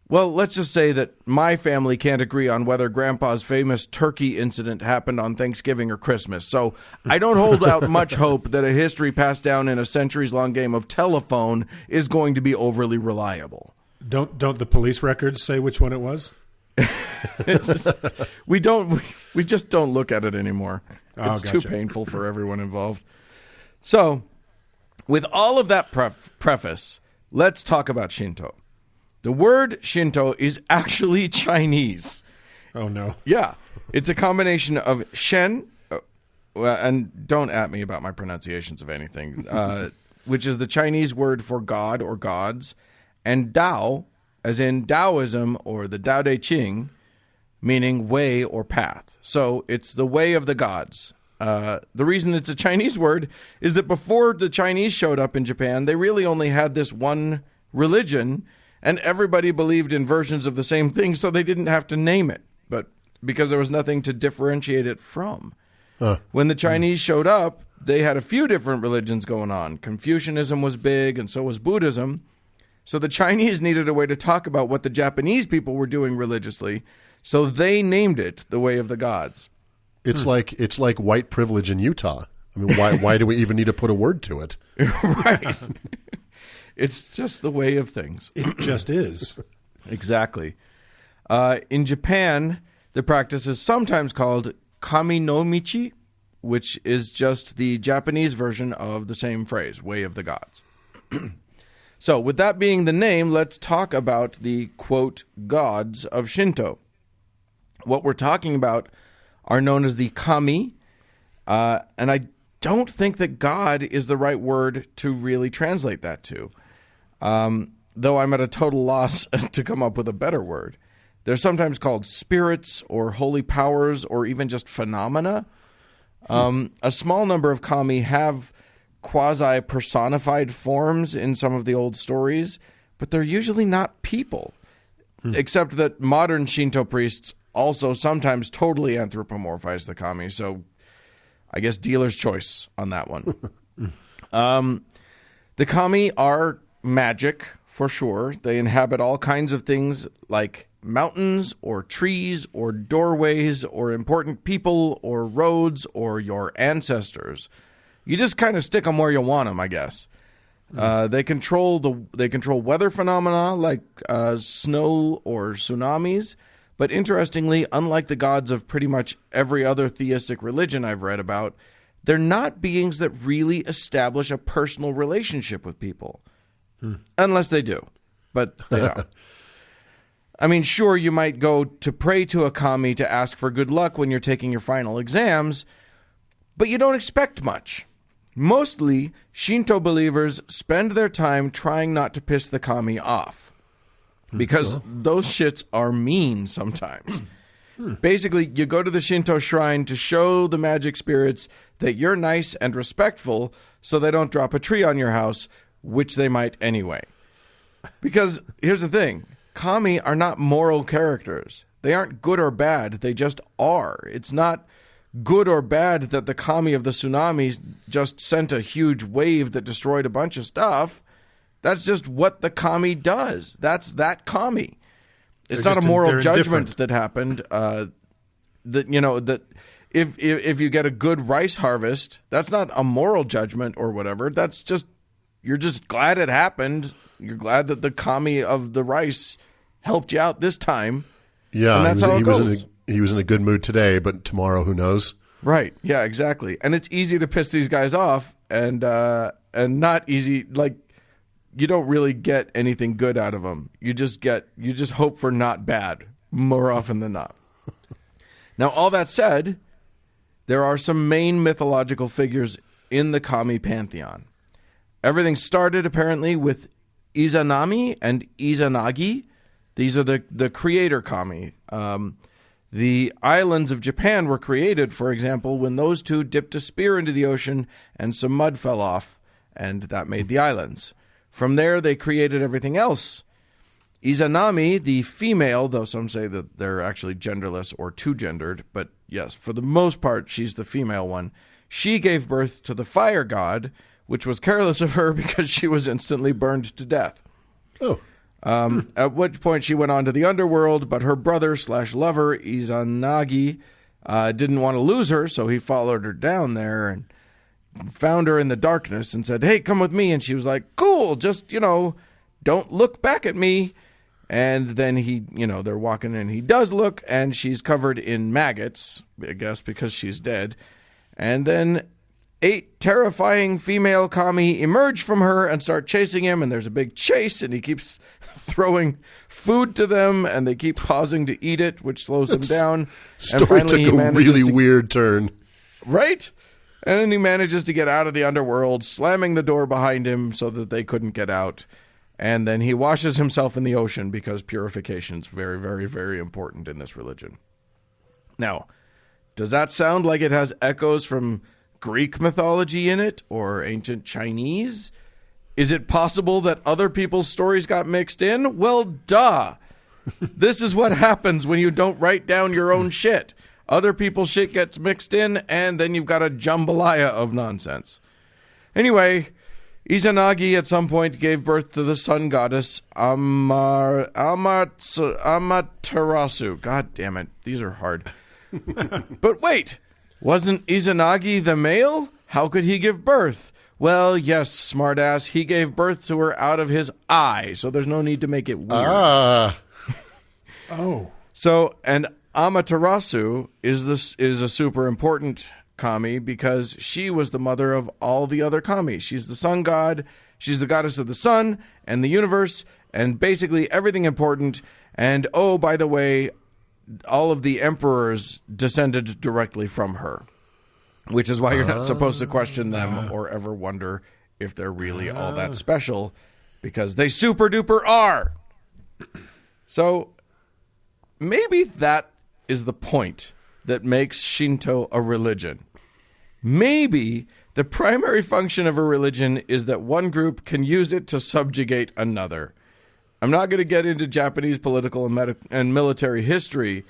well, let's just say that my family can't agree on whether Grandpa's famous turkey incident happened on Thanksgiving or Christmas. So I don't hold out much hope that a history passed down in a centuries-long game of telephone is going to be overly reliable. Don't the police records say which one it was? We just don't look at it anymore. It's too painful for everyone involved. So, with all of that preface, let's talk about Shinto. The word Shinto is actually Chinese. Oh, no. Yeah. It's a combination of Shen, and don't at me about my pronunciations of anything, which is the Chinese word for God or gods, and Dao, as in Taoism or the Tao Te Ching, meaning way or path. So it's the way of the gods. The reason it's a Chinese word is that before the Chinese showed up in Japan, they really only had this one religion, and everybody believed in versions of the same thing, so they didn't have to name it, but because there was nothing to differentiate it from. When the Chinese showed up, they had a few different religions going on. Confucianism was big, and so was Buddhism. So the Chinese needed a way to talk about what the Japanese people were doing religiously, so they named it the Way of the Gods. It's like white privilege in Utah. I mean, why do we even need to put a word to it? Right. It's just the way of things. It just is. Exactly. In Japan, the practice is sometimes called kami no michi, which is just the Japanese version of the same phrase, Way of the Gods. So, with that being the name, let's talk about the, quote, gods of Shinto. What we're talking about are known as the kami, and I don't think that God is the right word to really translate that to, though I'm at a total loss to come up with a better word. They're sometimes called spirits or holy powers or even just phenomena. A small number of kami have quasi-personified forms in some of the old stories, but they're usually not people, except that modern Shinto priests also sometimes totally anthropomorphize the kami. So I guess dealer's choice on that one. The kami are magic, for sure. They inhabit all kinds of things like mountains or trees or doorways or important people or roads or your ancestors. You just kind of stick them where you want them, I guess. They control weather phenomena like snow or tsunamis. But interestingly, unlike the gods of pretty much every other theistic religion I've read about, they're not beings that really establish a personal relationship with people. Unless they do. But they don't. I mean, sure, you might go to pray to a kami to ask for good luck when you're taking your final exams, but you don't expect much. Mostly, Shinto believers spend their time trying not to piss the kami off. Because those shits are mean sometimes. Basically, you go to the Shinto shrine to show the magic spirits that you're nice and respectful so they don't drop a tree on your house, which they might anyway. Because here's the thing. Kami are not moral characters. They aren't good or bad. They just are. It's not good or bad that the kami of the tsunami just sent a huge wave that destroyed a bunch of stuff. That's just what the kami does. That's that kami. It's not a moral judgment that happened. That if you get a good rice harvest, that's not a moral judgment or whatever. That's just you're just glad it happened. You're glad that the kami of the rice helped you out this time. Yeah, and that's how it goes. He was in a good mood today, but tomorrow, who knows? Right. Yeah. Exactly. And it's easy to piss these guys off, and not easy. Like, you don't really get anything good out of them. You just hope for not bad more often than not. Now, all that said, there are some main mythological figures in the kami pantheon. Everything started apparently with Izanami and Izanagi. These are the creator kami. The islands of Japan were created, for example, when those two dipped a spear into the ocean and some mud fell off, and that made the islands. From there, they created everything else. Izanami, the female, though some say that they're actually genderless or two-gendered, but yes, for the most part, she's the female one. She gave birth to the fire god, which was careless of her because she was instantly burned to death. Oh. At which point she went on to the underworld, but her brother/lover, Izanagi, didn't want to lose her, so he followed her down there and found her in the darkness and said, "Hey, come with me." And she was like, "Cool, just, don't look back at me." And then they're walking and he does look, and she's covered in maggots, I guess because she's dead. And then 8 terrifying female kami emerge from her and start chasing him, and there's a big chase, and he keeps throwing food to them, and they keep pausing to eat it, which slows them down. Story and finally took a really weird turn. Right? And then he manages to get out of the underworld, slamming the door behind him so that they couldn't get out. And then he washes himself in the ocean because purification is very, very, very important in this religion. Now, does that sound like it has echoes from Greek mythology in it or ancient Chinese? Is it possible that other people's stories got mixed in? Well, duh. This is what happens when you don't write down your own shit. Other people's shit gets mixed in, and then you've got a jambalaya of nonsense. Anyway, Izanagi at some point gave birth to the sun goddess Amaterasu. God damn it. These are hard. But wait, wasn't Izanagi the male? How could he give birth? Well, yes, smartass, he gave birth to her out of his eye, so there's no need to make it weird. Oh. So, and Amaterasu is a super important kami because she was the mother of all the other kami. She's the sun god, she's the goddess of the sun and the universe, and basically everything important. And, oh, by the way, all of the emperors descended directly from her, which is why you're not supposed to question them or ever wonder if they're really all that special, because they super duper are. So maybe that is the point that makes Shinto a religion. Maybe the primary function of a religion is that one group can use it to subjugate another. I'm not going to get into Japanese political and military history,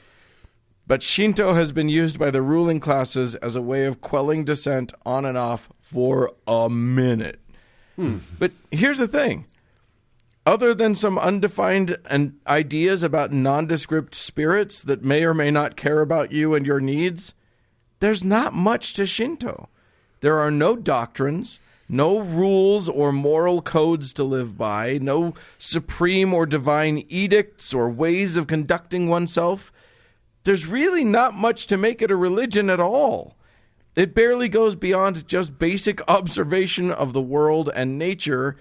but Shinto has been used by the ruling classes as a way of quelling dissent on and off for a minute. But here's the thing. Other than some undefined ideas about nondescript spirits that may or may not care about you and your needs, there's not much to Shinto. There are no doctrines, no rules or moral codes to live by, no supreme or divine edicts or ways of conducting oneself. There's really not much to make it a religion at all. It barely goes beyond just basic observation of the world and nature.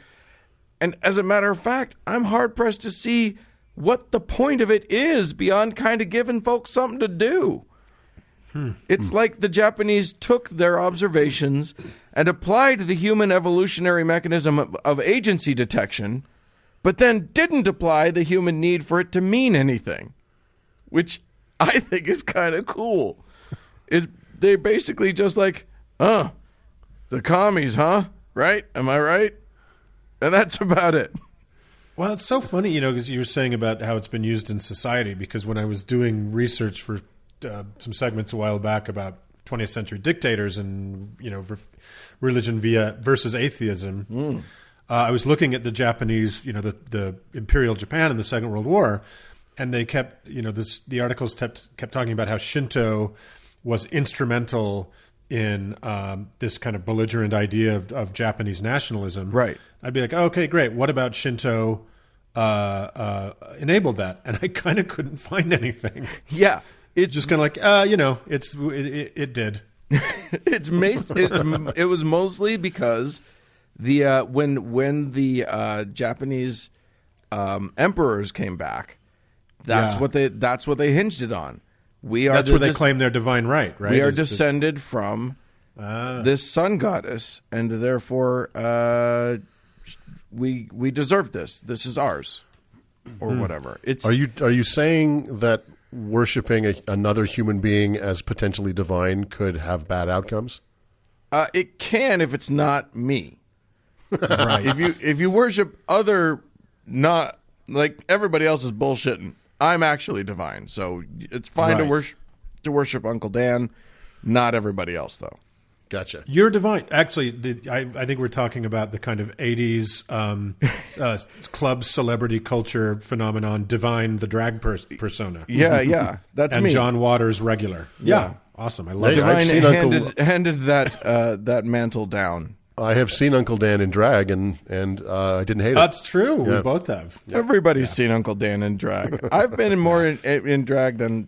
And as a matter of fact, I'm hard-pressed to see what the point of it is beyond kind of giving folks something to do. It's like the Japanese took their observations and applied the human evolutionary mechanism of agency detection, but then didn't apply the human need for it to mean anything, which I think is kind of cool. They're basically just like, the commies, huh? Right? Am I right? And that's about it. Well, it's so funny, because you were saying about how it's been used in society, because when I was doing research for some segments a while back about 20th century dictators and, religion versus atheism, I was looking at the Japanese, the Imperial Japan in the Second World War, and they kept, the articles kept talking about how Shinto was instrumental in this kind of belligerent idea of Japanese nationalism. Right. I'd be like, oh, okay, great. What about Shinto enabled that? And I kind of couldn't find anything. Yeah. It's just kind of like, it did. It was mostly because when the Japanese emperors came back, that's what they hinged it on. That's where they claim their divine right. We are descended from this sun goddess, and therefore we deserve this. This is ours, or whatever. Are you saying that worshiping another human being as potentially divine could have bad outcomes? It can if it's not me. Right. If you worship other, not like everybody else is bullshitting. I'm actually divine, so it's fine to worship Uncle Dan, not everybody else though. Gotcha. You're divine. Actually, I think we're talking about the kind of 80s club celebrity culture phenomenon, Divine, the drag persona. Yeah. That's and me. John Waters, regular. Yeah. Awesome. I love it. Divine handed that mantle down. I have seen Uncle Dan in drag, and I didn't hate it. That's true. Yeah. We both have. Everybody's seen Uncle Dan in drag. I've been in drag than...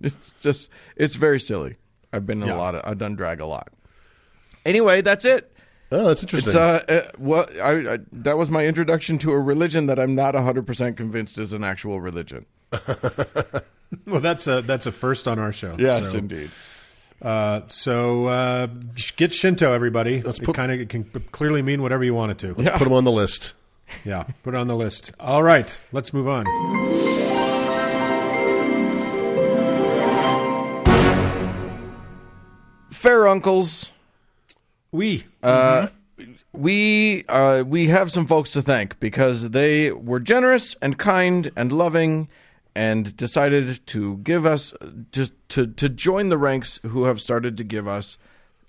It's very silly. I've been in I've done drag a lot. Anyway, that's it. Oh, that's interesting. That was my introduction to a religion that I'm not 100% convinced is an actual religion. Well, that's a first on our show. Yes, indeed. So get Shinto, everybody. It can clearly mean whatever you want it to. Let's put them on the list. Yeah, put it on the list. All right, let's move on. Fair uncles. We have some folks to thank because they were generous and kind and loving and decided to give us to join the ranks who have started to give us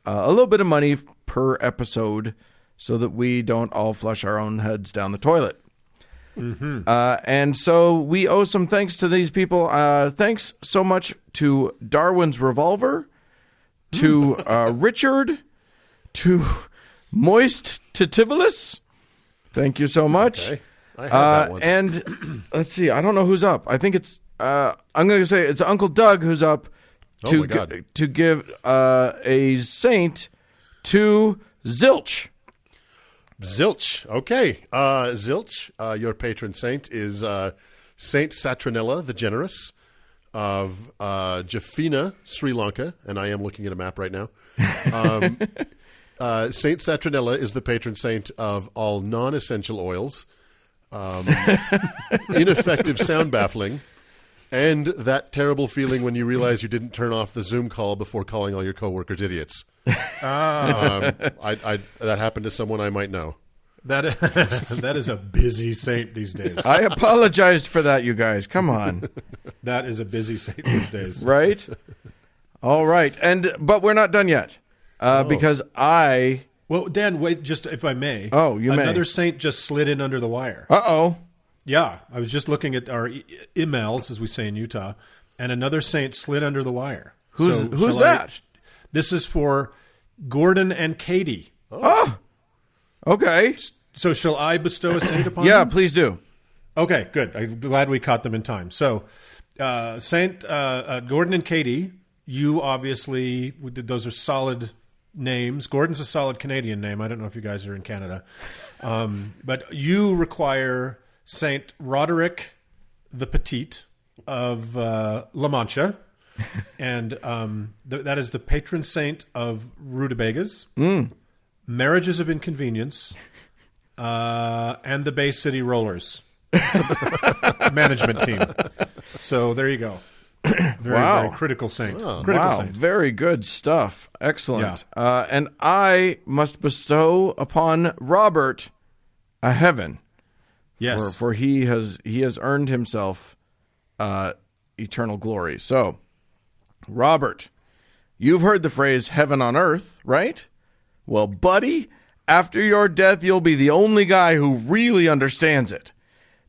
a little bit of money per episode so that we don't all flush our own heads down the toilet. Mm-hmm. And so we owe some thanks to these people. Thanks so much to Darwin's Revolver, to Richard, to Moist Titivolus. Thank you so much. Okay. I had that once. And let's see. I don't know who's up. I think it's. I'm going to say it's Uncle Doug who's up to give a saint to Zilch. Zilch. Okay. Zilch, your patron saint, is Saint Saturnella the Generous of Jaffina, Sri Lanka, and I am looking at a map right now. Saint Saturnella is the patron saint of all non-essential oils, ineffective sound baffling, and that terrible feeling when you realize you didn't turn off the Zoom call before calling all your coworkers idiots. That happened to someone I might know. That is a busy saint these days. I apologized for that, you guys. Come on. That is a busy saint these days. Right? All right. But we're not done yet. Because Well, Dan, wait, just if I may. Oh, you may. Another saint just slid in under the wire. Uh-oh. Yeah, I was just looking at our emails, as we say in Utah, and another saint slid under the wire. Who's that? This is for Gordon and Katie. Oh, okay. So shall I bestow a saint upon Yeah, them? please do. Okay, good. I'm glad we caught them in time. So, Saint Gordon and Katie, you obviously, those are solid names. Gordon's a solid Canadian name. I don't know if you guys are in Canada. But you require Saint Roderick the Petite of La Mancha. And that is the patron saint of rutabagas, marriages of inconvenience, and the Bay City Rollers management team. So there you go. Very critical saint. Oh. Critical saint. Very good stuff. Excellent. Yeah. And I must bestow upon Robert a heaven. Yes. For he has earned himself eternal glory. So, Robert, you've heard the phrase heaven on earth, right? Well, buddy, after your death, you'll be the only guy who really understands it.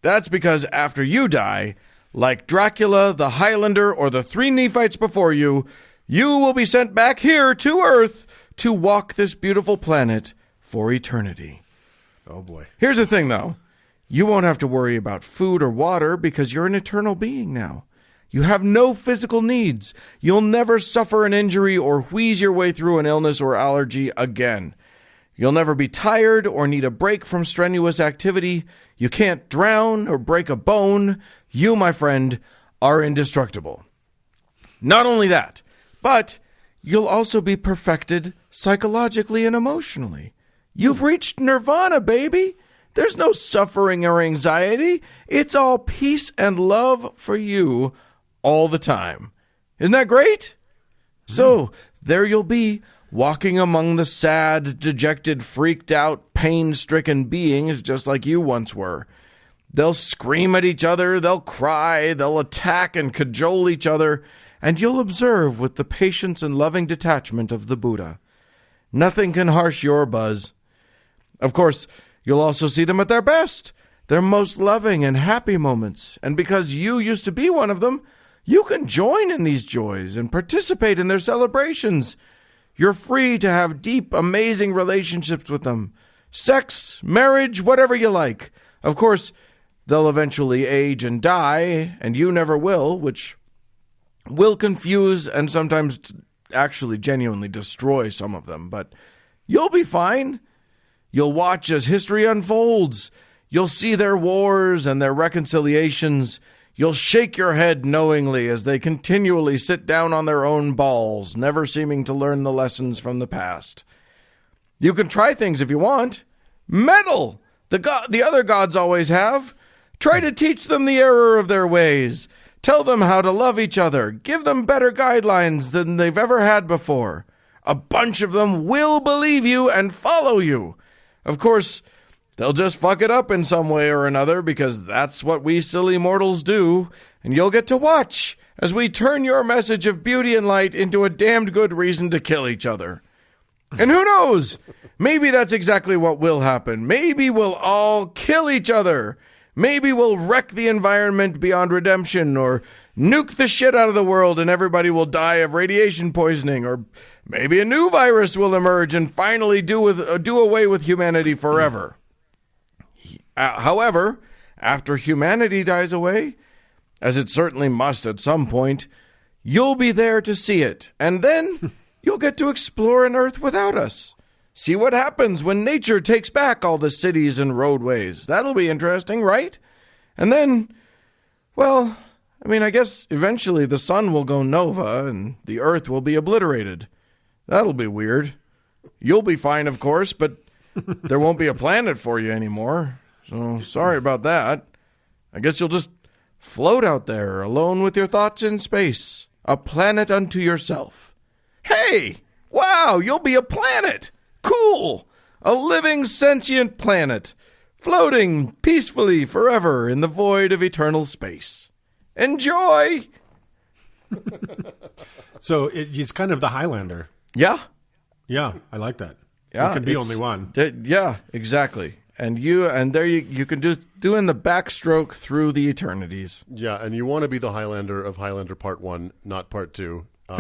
That's because after you die, like Dracula, the Highlander, or the 3 Nephites before you, you will be sent back here to Earth to walk this beautiful planet for eternity. Oh, boy. Here's the thing, though. You won't have to worry about food or water because you're an eternal being now. You have no physical needs. You'll never suffer an injury or wheeze your way through an illness or allergy again. You'll never be tired or need a break from strenuous activity. You can't drown or break a bone. You, my friend, are indestructible. Not only that, but you'll also be perfected psychologically and emotionally. You've reached nirvana, baby. There's no suffering or anxiety. It's all peace and love for you all the time. Isn't that great? So, there you'll be, walking among the sad, dejected, freaked out, pain-stricken beings just like you once were. They'll scream at each other, they'll cry, they'll attack and cajole each other, and you'll observe with the patience and loving detachment of the Buddha. Nothing can harsh your buzz. Of course, you'll also see them at their best, their most loving and happy moments, and because you used to be one of them, you can join in these joys and participate in their celebrations. You're free to have deep, amazing relationships with them. Sex, marriage, whatever you like. Of course, they'll eventually age and die, and you never will, which will confuse and sometimes actually genuinely destroy some of them. But you'll be fine. You'll watch as history unfolds. You'll see their wars and their reconciliations. You'll shake your head knowingly as they continually sit down on their own balls, never seeming to learn the lessons from the past. You can try things if you want. Meddle! The other gods always have. Try to teach them the error of their ways. Tell them how to love each other. Give them better guidelines than they've ever had before. A bunch of them will believe you and follow you. Of course, they'll just fuck it up in some way or another because that's what we silly mortals do, and you'll get to watch as we turn your message of beauty and light into a damned good reason to kill each other. And who knows? Maybe that's exactly what will happen. Maybe we'll all kill each other. Maybe we'll wreck the environment beyond redemption or nuke the shit out of the world and everybody will die of radiation poisoning, or maybe a new virus will emerge and finally do away with humanity forever. However, after humanity dies away, as it certainly must at some point, you'll be there to see it, and then you'll get to explore an Earth without us. See what happens when nature takes back all the cities and roadways. That'll be interesting, right? And then, well, I guess eventually the sun will go nova and the Earth will be obliterated. That'll be weird. You'll be fine, of course, but there won't be a planet for you anymore. So, sorry about that. I guess you'll just float out there, alone with your thoughts in space. A planet unto yourself. Hey! Wow, you'll be a planet! Cool! A living, sentient planet, floating peacefully forever in the void of eternal space. Enjoy. So he's kind of the Highlander. Yeah. Yeah, I like that. Yeah, There can be it's- only one. Yeah, exactly. And there you can just doing the backstroke through the eternities. Yeah, and you want to be the Highlander of Highlander Part 1, not Part 2. Or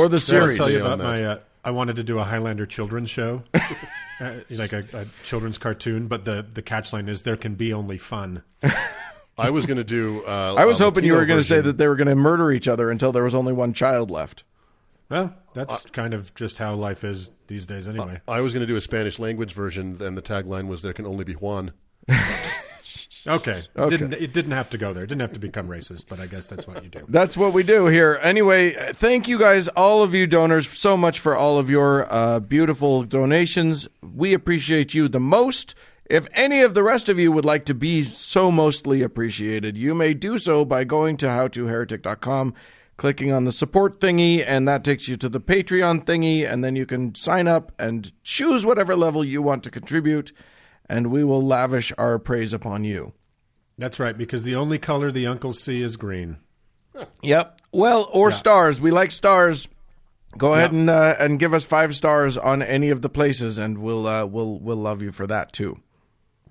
the series. I'll tell you on about that. I wanted to do a Highlander children's show, like a children's cartoon, but the catchline is there can be only fun. I was going to do. I was hoping you were going to say version. that they were going to murder each other until there was only one child left. Well, that's kind of just how life is these days anyway. I was going to do a Spanish language version, and the tagline was "There can only be Juan." Okay. Okay. It didn't have to go there. It didn't have to become racist, but I guess that's what you do. That's what we do here. Anyway, thank you guys, all of you donors, so much for all of your beautiful donations. We appreciate you the most. If any of the rest of you would like to be so mostly appreciated, you may do so by going to howtoheretic.com, clicking on the support thingy, and that takes you to the Patreon thingy, and then you can sign up and choose whatever level you want to contribute, and we will lavish our praise upon you. That's right, because the only color the uncles see is green. Yep. Well, or stars. We like stars. Go ahead and give us 5 stars on any of the places, and we'll love you for that too.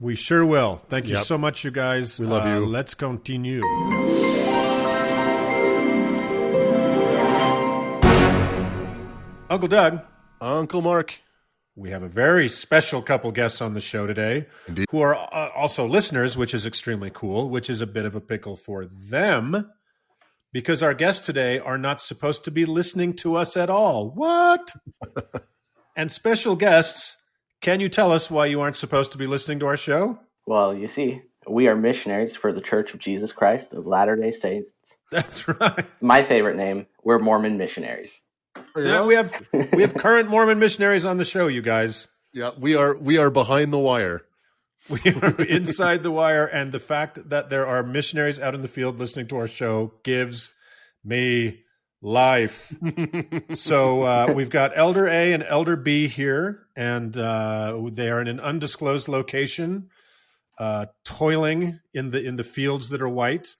We sure will. Thank you Yep. so much, you guys. We love you. Let's continue. Uncle Doug, Uncle Mark. we have a very special couple guests on the show today who are also listeners, which is extremely cool, which is a bit of a pickle for them because our guests today are not supposed to be listening to us at all. What? And special guests, can you tell us why you aren't supposed to be listening to our show? Well, you see, we are missionaries for the Church of Jesus Christ of Latter-day Saints. That's right. My favorite name, we're Mormon missionaries. Yeah, we have current Mormon missionaries on the show, you guys. Yeah, we are behind the wire. We are inside the wire, and the fact that there are missionaries out in the field listening to our show gives me life. So we've got Elder A and Elder B here, and they are in an undisclosed location, toiling in the fields that are white.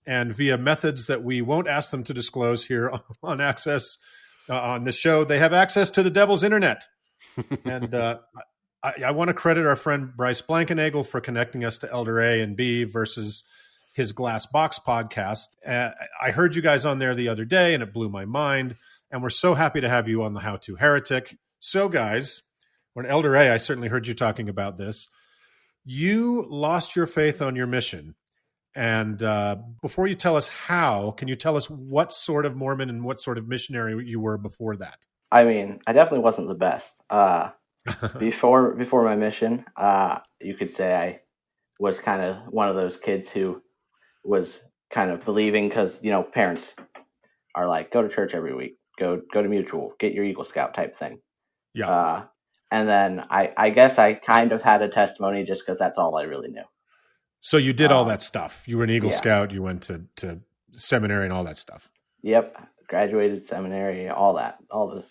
And via methods that we won't ask them to disclose here on access on the show, they have access to the devil's internet. And I want to credit our friend Bryce Blankenagel for connecting us to Elder A and B versus his Glass Box podcast. I heard you guys on there the other day, and it blew my mind. And we're so happy to have you on the How to Heretic. So, guys, when Elder A, I certainly heard you talking about this. You lost your faith on your mission. And before you tell us how, can you tell us what sort of Mormon and what sort of missionary you were before that? I mean, I definitely wasn't the best. Before my mission, you could say I was kind of one of those kids who was kind of believing because, parents are like, go to church every week, go to Mutual, get your Eagle Scout type thing. Yeah. And then I guess I kind of had a testimony just because that's all I really knew. So you did all that stuff. You were an Eagle yeah. Scout. You went to seminary and all that stuff. Yep, graduated seminary, all that, all the.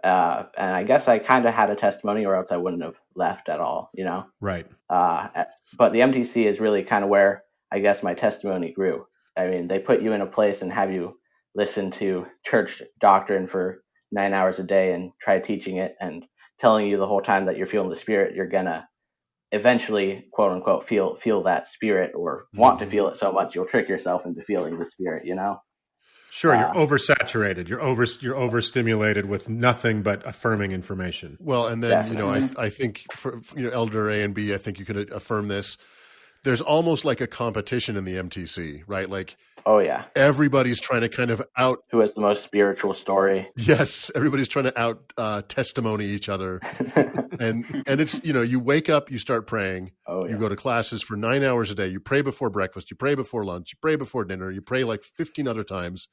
And I guess I kind of had a testimony, or else I wouldn't have left at all, Right. But the MTC is really kind of where I guess my testimony grew. I mean, they put you in a place and have you listen to church doctrine for 9 hours a day and try teaching it and telling you the whole time that you're feeling the Spirit, you're gonna eventually, quote unquote, feel that Spirit, or want to feel it so much you'll trick yourself into feeling the Spirit. Sure, you're oversaturated. You're overstimulated with nothing but affirming information. Well, and then Definitely. I think for Elder A and B, I think you could affirm this. There's almost like a competition in the MTC, right? Like, Oh yeah, everybody's trying to kind of out. who has the most spiritual story? Yes, everybody's trying to out testimony each other, and it's you wake up, you start praying, Oh yeah. you go to classes for 9 hours a day, you pray before breakfast, you pray before lunch, you pray before dinner, you pray like 15 other times,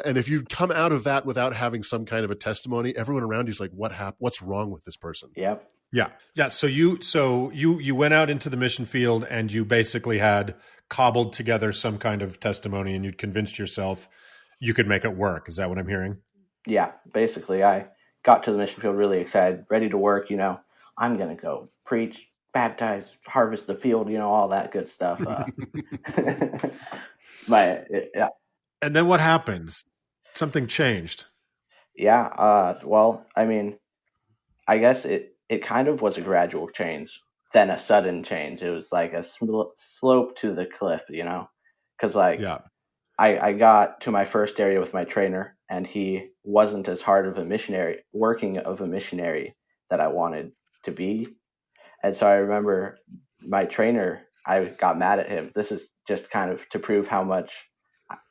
and if you come out of that without having some kind of a testimony, everyone around you's like, what happened? What's wrong with this person? Yep. Yeah. So you went out into the mission field and you basically had cobbled together some kind of testimony, and you'd convinced yourself you could make it work. Is that what I'm hearing? Yeah, basically, I got to the mission field really excited, ready to work. I'm going to go preach baptize, harvest the field, all that good stuff. Yeah. And then what happens? Something changed. Yeah. Well, I mean, I guess it kind of was a gradual change, then a sudden change. It was like a slope to the cliff, because Yeah. I got to my first area with my trainer, and he wasn't as hard of a missionary, that I wanted to be. And so I remember my trainer, I got mad at him. This is just kind of to prove how much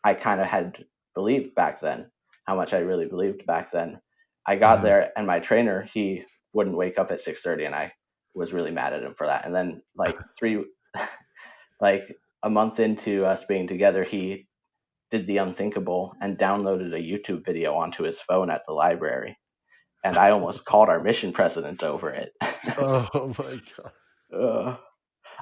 I kind of had believed back then, how much I really believed back then. I got there, and my trainer, he wouldn't wake up at 6:30, and I was really mad at him for that. And then like a month into us being together, he did the unthinkable and downloaded a YouTube video onto his phone at the library. And I almost called our mission president over it. Oh my God.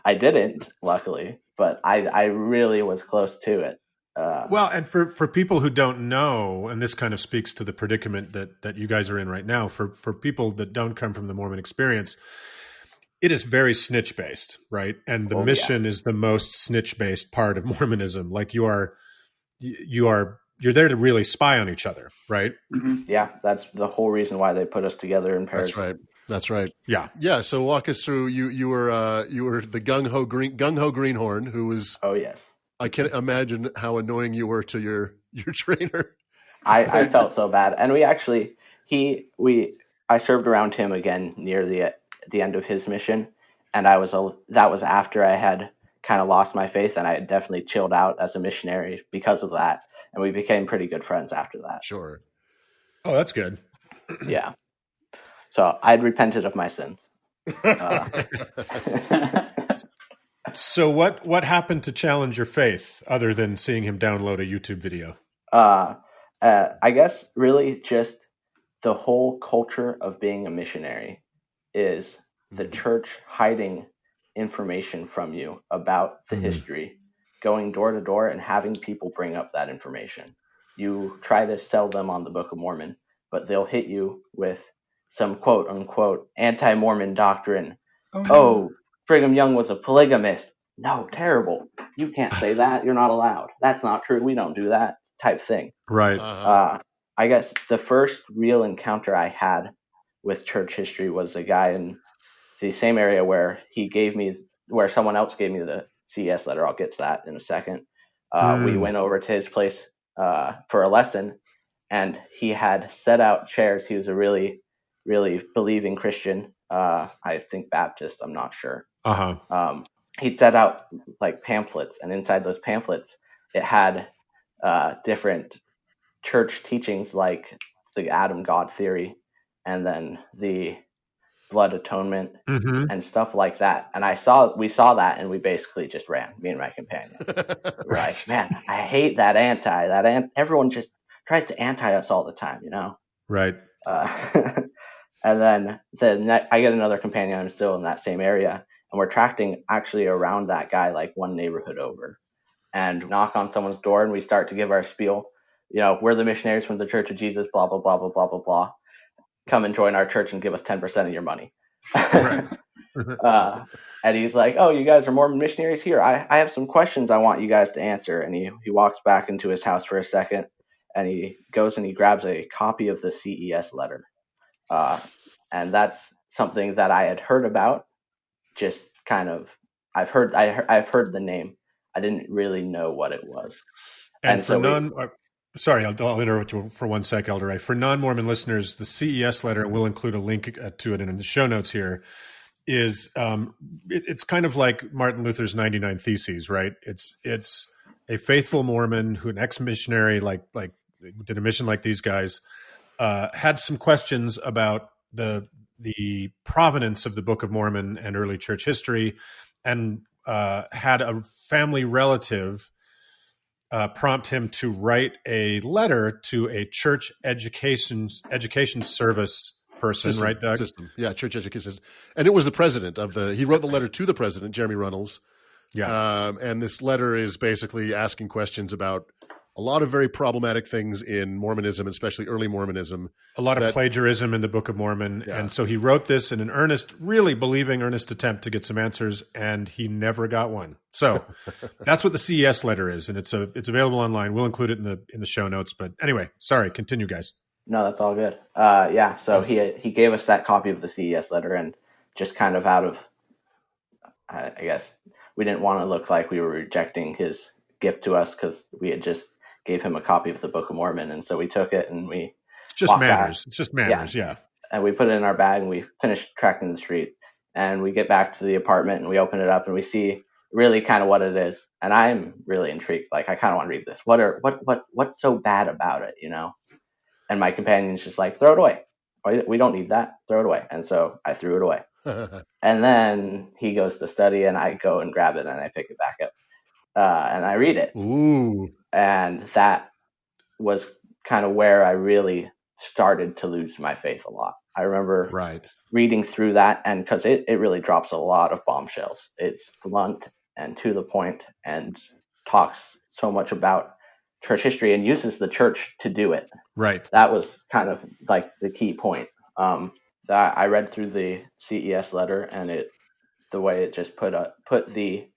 I didn't, luckily, but I really was close to it. Well, and for people who don't know, and this kind of speaks to the predicament that you guys are in right now, for people that don't come from the Mormon experience, it is very snitch based, right? And the mission is the most snitch based part of Mormonism. Like you're there to really spy on each other, right? Yeah, that's the whole reason why they put us together in Paris. That's right. Yeah. So walk us through. You were the gung ho greenhorn who was. Oh yes. I can't imagine how annoying you were to your trainer. I felt so bad, and I served around him again near the end of his mission, and that was after I had kind of lost my faith, and I had definitely chilled out as a missionary because of that, and we became pretty good friends after that. Sure. Oh, that's good. Yeah. So I'd repented of my sins. So what happened to challenge your faith other than seeing him download a YouTube video? I guess really just the whole culture of being a missionary is the church hiding information from you about the history, going door to door and having people bring up that information. You try to sell them on the Book of Mormon, but they'll hit you with some quote unquote anti-Mormon doctrine. Oh, Brigham Young was a polygamist. No, to you can't say that. You're not allowed. That's not true. We don't do that type thing. Right. I guess the first real encounter I had with church history was a guy in the same area where someone else gave me the CES letter. I'll get to that in a second. We went over to his place for a lesson, and he had set out chairs. He was a really, really believing Christian. I think Baptist. I'm not sure. He'd set out like pamphlets, and inside those pamphlets, it had different church teachings like the Adam God theory, and then the blood atonement and stuff like that. And we saw that, and we basically just ran, me and my companion. We're like, man, I hate that everyone just tries to anti us all the time, Right. And then I get another companion. I'm still in that same area, and we're tracking actually around that guy, like one neighborhood over, and knock on someone's door, and we start to give our spiel. We're the missionaries from the Church of Jesus, blah, blah, blah, blah, blah, blah, blah. Come and join our church and give us 10% of your money. Right. And he's like, oh, you guys are Mormon missionaries here. I have some questions I want you guys to answer. And he walks back into his house for a second, and he goes and he grabs a copy of the CES letter. And that's something that I had heard about. Just kind of, I've heard the name. I didn't really know what it was. And for sorry, I'll interrupt you for 1 sec, Elder Ray. For non-Mormon listeners, the CES letter, and we'll include a link to it in the show notes here, is it's kind of like Martin Luther's 99 Theses, right? It's a faithful Mormon an ex-missionary like did a mission like these guys, had some questions about the provenance of the Book of Mormon and early church history, and had a family relative prompt him to write a letter to a church education service person, System, right, Doug? System. Yeah, church education system. And it was the president he wrote the letter to the president, Jeremy Runnels. Yeah. And this letter is basically asking questions about a lot of very problematic things in Mormonism, especially early Mormonism. A lot of plagiarism in the Book of Mormon. Yeah. And so he wrote this in an really believing earnest attempt to get some answers, and he never got one. So that's what the CES letter is, and it's available online. We'll include it in the show notes. But anyway, sorry, continue, guys. No, that's all good. So he gave us that copy of the CES letter, and just kind of out of, I guess, we didn't want to look like we were rejecting his gift to us because we had just gave him a copy of the Book of Mormon, and so we took it and we. It's just manners. It's just manners, yeah. And we put it in our bag and we finished tracking the street, and we get back to the apartment and we open it up and we see really kind of what it is, and I'm really intrigued. Like, I kind of want to read this. What's so bad about it, you know? And my companion's just like, throw it away. We don't need that. Throw it away. And so I threw it away. And then he goes to study, and I go and grab it and I pick it back up. And I read it. Ooh. And that was kind of where I really started to lose my faith a lot. I remember reading through that, and because it really drops a lot of bombshells. It's blunt and to the point and talks so much about church history and uses the church to do it. Right. That was kind of like the key point. That I read through the CES letter, and the way it just put the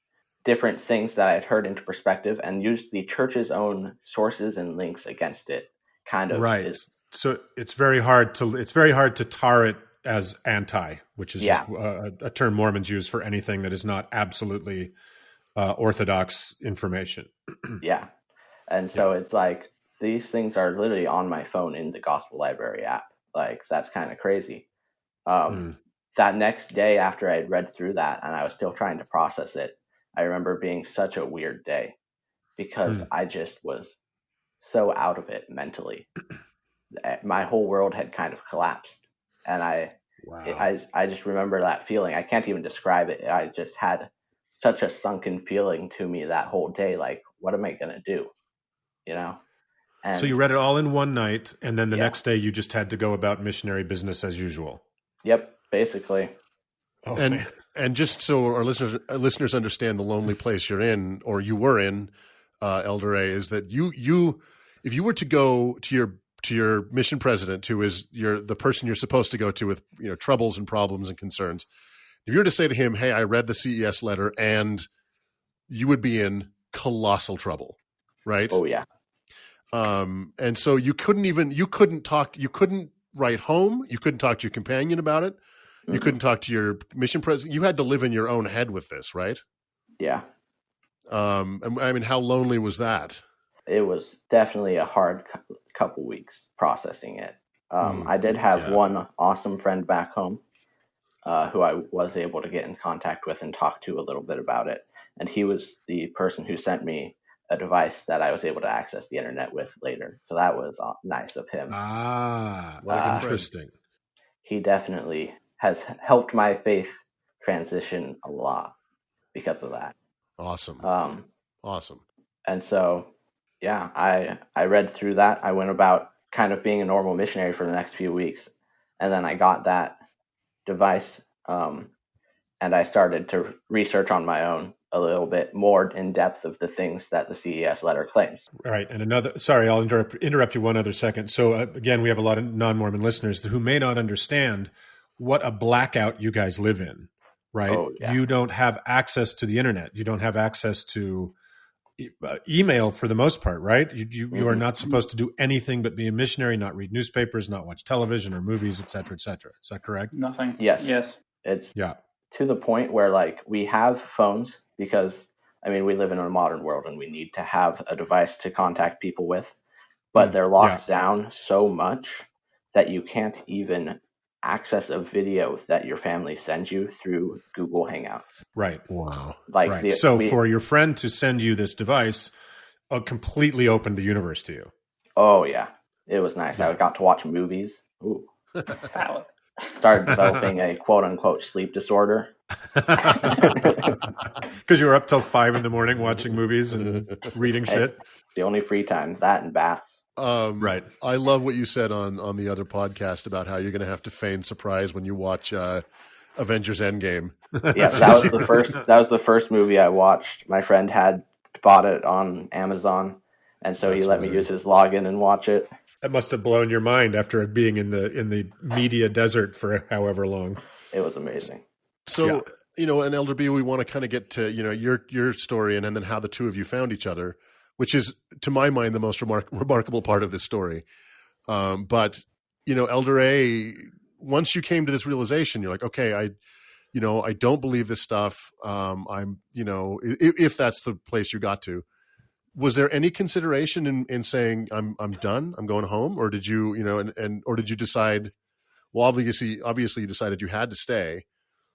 different things that I had heard into perspective and used the church's own sources and links against it. Kind of right. So it's very hard to tar it as anti, which is just a term Mormons use for anything that is not absolutely orthodox information. Yeah. And so it's like, these things are literally on my phone in the Gospel Library app. Like, that's kind of crazy. That next day after I had read through that and I was still trying to process it, I remember being such a weird day because I just was so out of it mentally. My whole world had kind of collapsed. And I just remember that feeling. I can't even describe it. I just had such a sunken feeling to me that whole day. Like, what am I going to do? You know? And so you read it all in one night, and then the next day you just had to go about missionary business as usual. Yep, basically. Oh, and just so our listeners understand the lonely place you're in, or you were in, Elder A, is that you if you were to go to your mission president, who is the person you're supposed to go to with troubles and problems and concerns, if you were to say to him, "Hey, I read the CES letter," and you would be in colossal trouble, right? Oh yeah. And so you couldn't write home. You couldn't talk to your companion about it. Mm-hmm. You couldn't talk to your mission president. You had to live in your own head with this, right? Yeah. I mean, how lonely was that? It was definitely a hard couple weeks processing it. I did have one awesome friend back home, who I was able to get in contact with and talk to a little bit about it. And he was the person who sent me a device that I was able to access the internet with later. So that was nice of him. Interesting. He definitely has helped my faith transition a lot because of that. Awesome. Awesome. And so, I read through that. I went about kind of being a normal missionary for the next few weeks. And then I got that device, and I started to research on my own a little bit more in depth of the things that the CES letter claims. Right. And I'll interrupt you one other second. So again, we have a lot of non-Mormon listeners who may not understand what a blackout you guys live in, right? Oh, yeah. You don't have access to the internet. You don't have access to email for the most part, right? You are not supposed to do anything but be a missionary, not read newspapers, not watch television or movies, et cetera, et cetera. Is that correct? Nothing. Yes. It's to the point where, like, we have phones because, I mean, we live in a modern world and we need to have a device to contact people with, but they're locked down so much that you can't even access a video that your family sends you through Google Hangouts. Right. Wow. For your friend to send you this device completely opened the universe to you. Oh, yeah. It was nice. I got to watch movies. Ooh. Valid. Started developing a quote-unquote sleep disorder. Because you were up till 5 a.m. watching movies and reading shit. The only free time, that and baths. Right. I love what you said on the other podcast about how you're going to have to feign surprise when you watch Avengers Endgame. Yeah, that was the first movie I watched. My friend had bought it on Amazon, and so he That's let me hilarious. use his login and watch it. That must have blown your mind after being in the media desert for however long. It was amazing. So, and Elder B, we want to kind of get to, your story and then how the two of you found each other, which is, to my mind, the most remarkable part of this story. But, Elder A, once you came to this realization, you're like, okay, I don't believe this stuff. If that's the place you got to, was there any consideration in saying, I'm done, I'm going home? Or did you, or did you decide, well, obviously you decided you had to stay.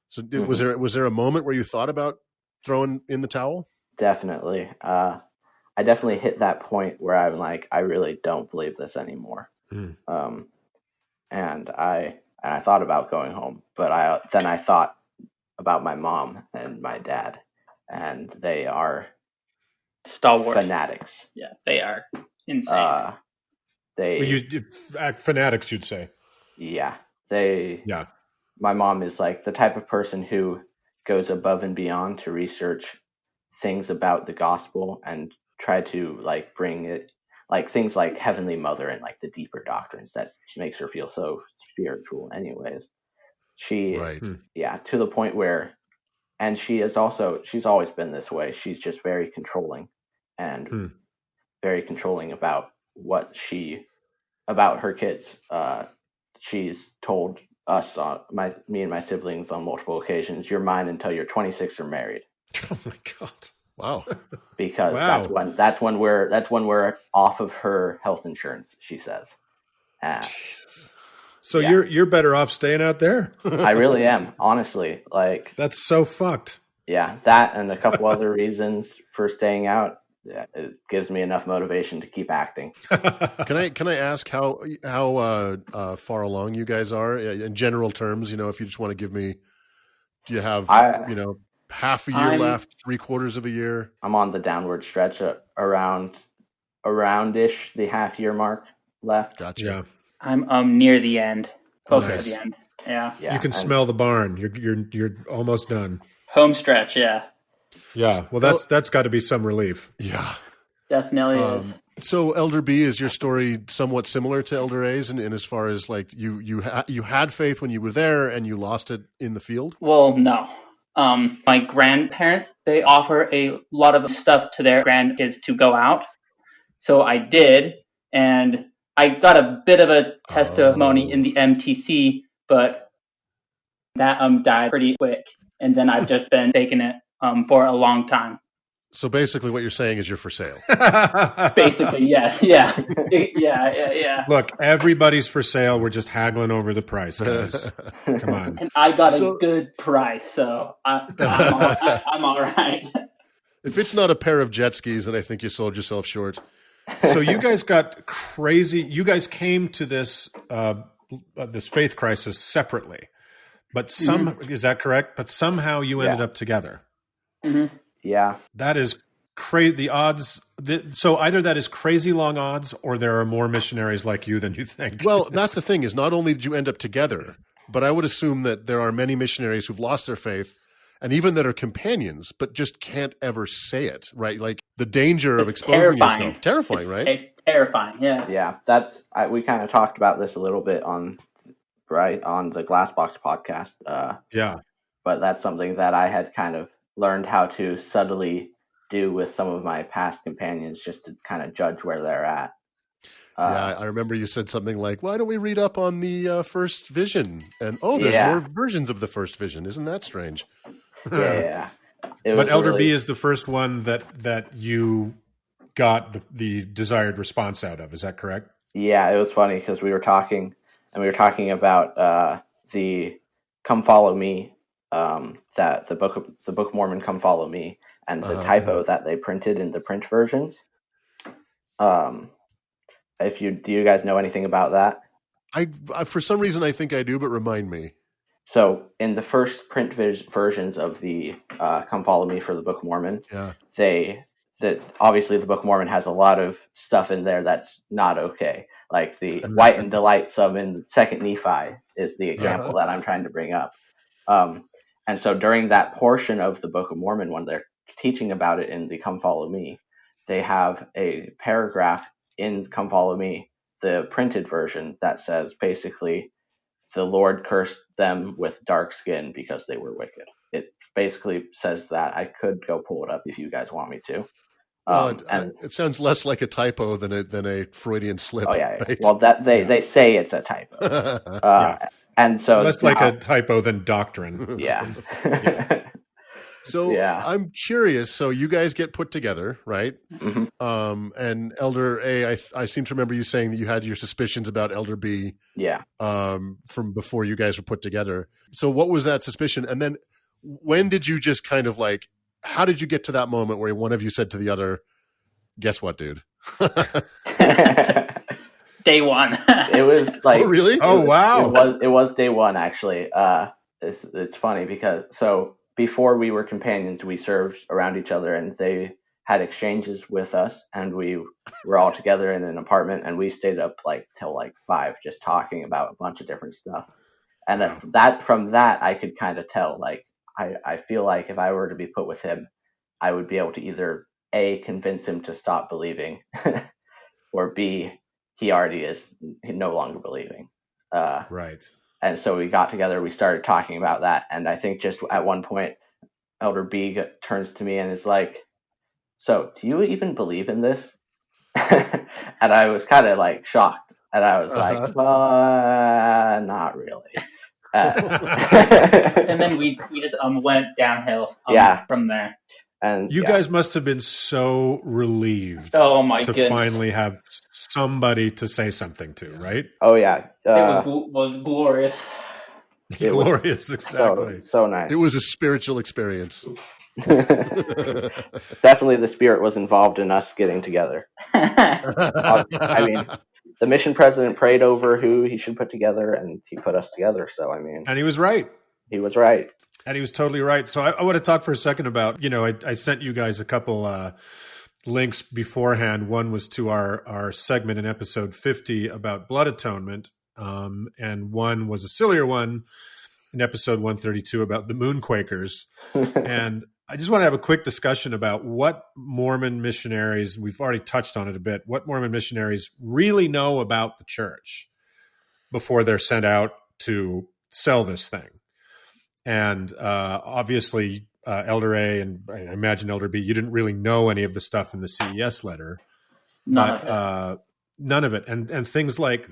So was there a moment where you thought about throwing in the towel? Definitely. I definitely hit that point where I'm like, I really don't believe this anymore. And I thought about going home, but I thought about my mom and my dad, and they are stalwart fanatics. Yeah, they are insane. Fanatics, you'd say. Yeah. My mom is like the type of person who goes above and beyond to research things about the gospel and try to like bring it, like things like Heavenly Mother and like the deeper doctrines that makes her feel so spiritual anyways. To the point where, and she's always been this way. She's just very controlling and very controlling about about her kids. She's told us, me and my siblings on multiple occasions, you're mine until you're 26 or married. Oh my God. Wow. Because that's when we're off of her health insurance, she says. Jesus. So you're better off staying out there. I really am, honestly. Like, that's so fucked. Yeah, that and a couple other reasons for staying out. Yeah, it gives me enough motivation to keep acting. Can I ask how far along you guys are in general terms? If you just want to give me, do you have half a year left, 3/4 of a year? I'm on the downward stretch, around-ish the half year mark left. Gotcha. Yeah. I'm near the end, close to the end. Yeah. You can smell the barn. You're almost done. Home stretch. Yeah. Yeah, well, that's got to be some relief. Yeah, definitely is. So, Elder B, is your story somewhat similar to Elder A's, in as far as like you had faith when you were there and you lost it in the field? Well, no. My grandparents, they offer a lot of stuff to their grandkids to go out, so I did, and I got a bit of a testimony in the MTC, but that died pretty quick, and then I've just been faking it for a long time. So basically what you're saying is you're for sale. Basically, yes. Yeah. Look, everybody's for sale. We're just haggling over the price, guys. Come on. And I got a good price, so I'm all right. If it's not a pair of jet skis, then I think you sold yourself short. So you guys got crazy. You guys came to this this faith crisis separately. But is that correct? But somehow you ended up together. Mm-hmm. Yeah. That is crazy. The odds. So either that is crazy long odds, or there are more missionaries like you than you think. Well, that's the thing is not only did you end up together, but I would assume that there are many missionaries who've lost their faith and even that are companions, but just can't ever say it, right? Like the danger of exposing yourself. Terrifying, right? Terrifying, yeah. Yeah, we kind of talked about this a little bit on the Glassbox podcast. But that's something that I had kind of learned how to subtly do with some of my past companions, just to kind of judge where they're at. I remember you said something like, why don't we read up on the first vision? And there's more versions of the first vision. Isn't that strange? Yeah. But Elder B is the first one that you got the desired response out of. Is that correct? Yeah, it was funny because we were talking about the Come Follow Me, that the Book of Mormon Come Follow Me, and the typo that they printed in the print versions. Do you guys know anything about that? I for some reason I think I do, but remind me. So in the first print versions of the Come Follow Me for the Book of Mormon, obviously the Book of Mormon has a lot of stuff in there that's not okay. Like the White and Delight sub in Second Nephi is the example that I'm trying to bring up. And so during that portion of the Book of Mormon, when they're teaching about it in the Come Follow Me, they have a paragraph in Come Follow Me, the printed version, that says basically the Lord cursed them with dark skin because they were wicked. It basically says that. I could go pull it up if you guys want me to. Well, And it sounds less like a typo than a Freudian slip. oh yeah, right? well that they say it's a typo. And so Less like a typo than doctrine. yeah. So Yeah. I'm curious. So you guys get put together, right? Mhm. And Elder A, I seem to remember you saying that you had your suspicions about Elder B Yeah. from before you guys were put together. So what was that suspicion? And then when did you just kind of like, how did you get to that moment where one of you said to the other, guess what, dude? Day one. It was like, Oh, really? Oh, wow. It was day one actually. It's funny because so before we were companions, we served around each other, and they had exchanges with us, and we were all together in an apartment, and we stayed up like till like 5 just talking about a bunch of different stuff. And from that I could kind of tell, like, I feel like if I were to be put with him, I would be able to either A, convince him to stop believing, or B, he already is no longer believing. Right. And so we got together, we started talking about that. And I think just at one point, Elder B turns to me and is like, so do you even believe in this? And I was kind of like shocked. And I was like, not really. And then we just went downhill from there. And You guys must have been so relieved Oh my to goodness. finally have somebody to say something to, right? Oh yeah. It was glorious. It was Glorious, exactly. so nice. It was a spiritual experience. Definitely the Spirit was involved in us getting together. I mean, the mission president prayed over who he should put together, and he put us together. So, I mean, And he was right. he was right. And he was totally right. So I want to talk for a second about, I sent you guys a couple links beforehand. One was to our segment in episode 50 about blood atonement. And one was a sillier one in episode 132 about the Moon Quakers. And I just want to have a quick discussion about what Mormon missionaries, we've already touched on it a bit, what Mormon missionaries really know about the church before they're sent out to sell this thing. And obviously, Elder A, and I imagine Elder B, you didn't really know any of the stuff in the CES letter. None of it. None of it. And things like,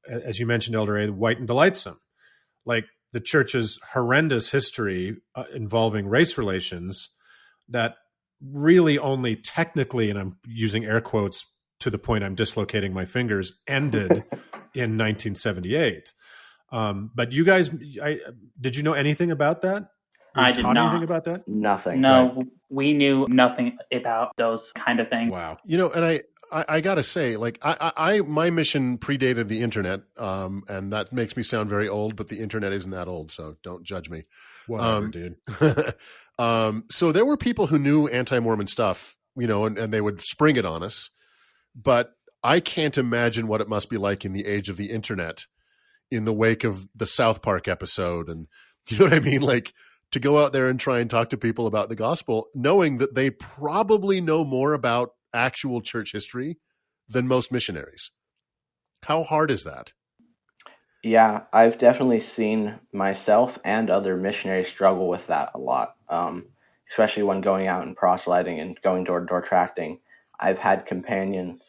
as you mentioned, Elder A, white and delightsome. Like the church's horrendous history involving race relations that really only technically, and I'm using air quotes to the point I'm dislocating my fingers, ended in 1978. But you guys, did you know anything about that? I did not. Anything about that? Nothing. No, Right. we knew nothing about those kind of things. Wow. And I gotta say, like, my mission predated the internet, and that makes me sound very old, but the internet isn't that old, so don't judge me. Whatever, dude. So there were people who knew anti-Mormon stuff, and they would spring it on us, but I can't imagine what it must be like in the age of the internet, in the wake of the South Park episode, and you know what I mean? Like, to go out there and try and talk to people about the gospel, knowing that they probably know more about actual church history than most missionaries. How hard is that? Yeah, I've definitely seen myself and other missionaries struggle with that a lot, especially when going out and proselyting and going door-to-door tracting. I've had companions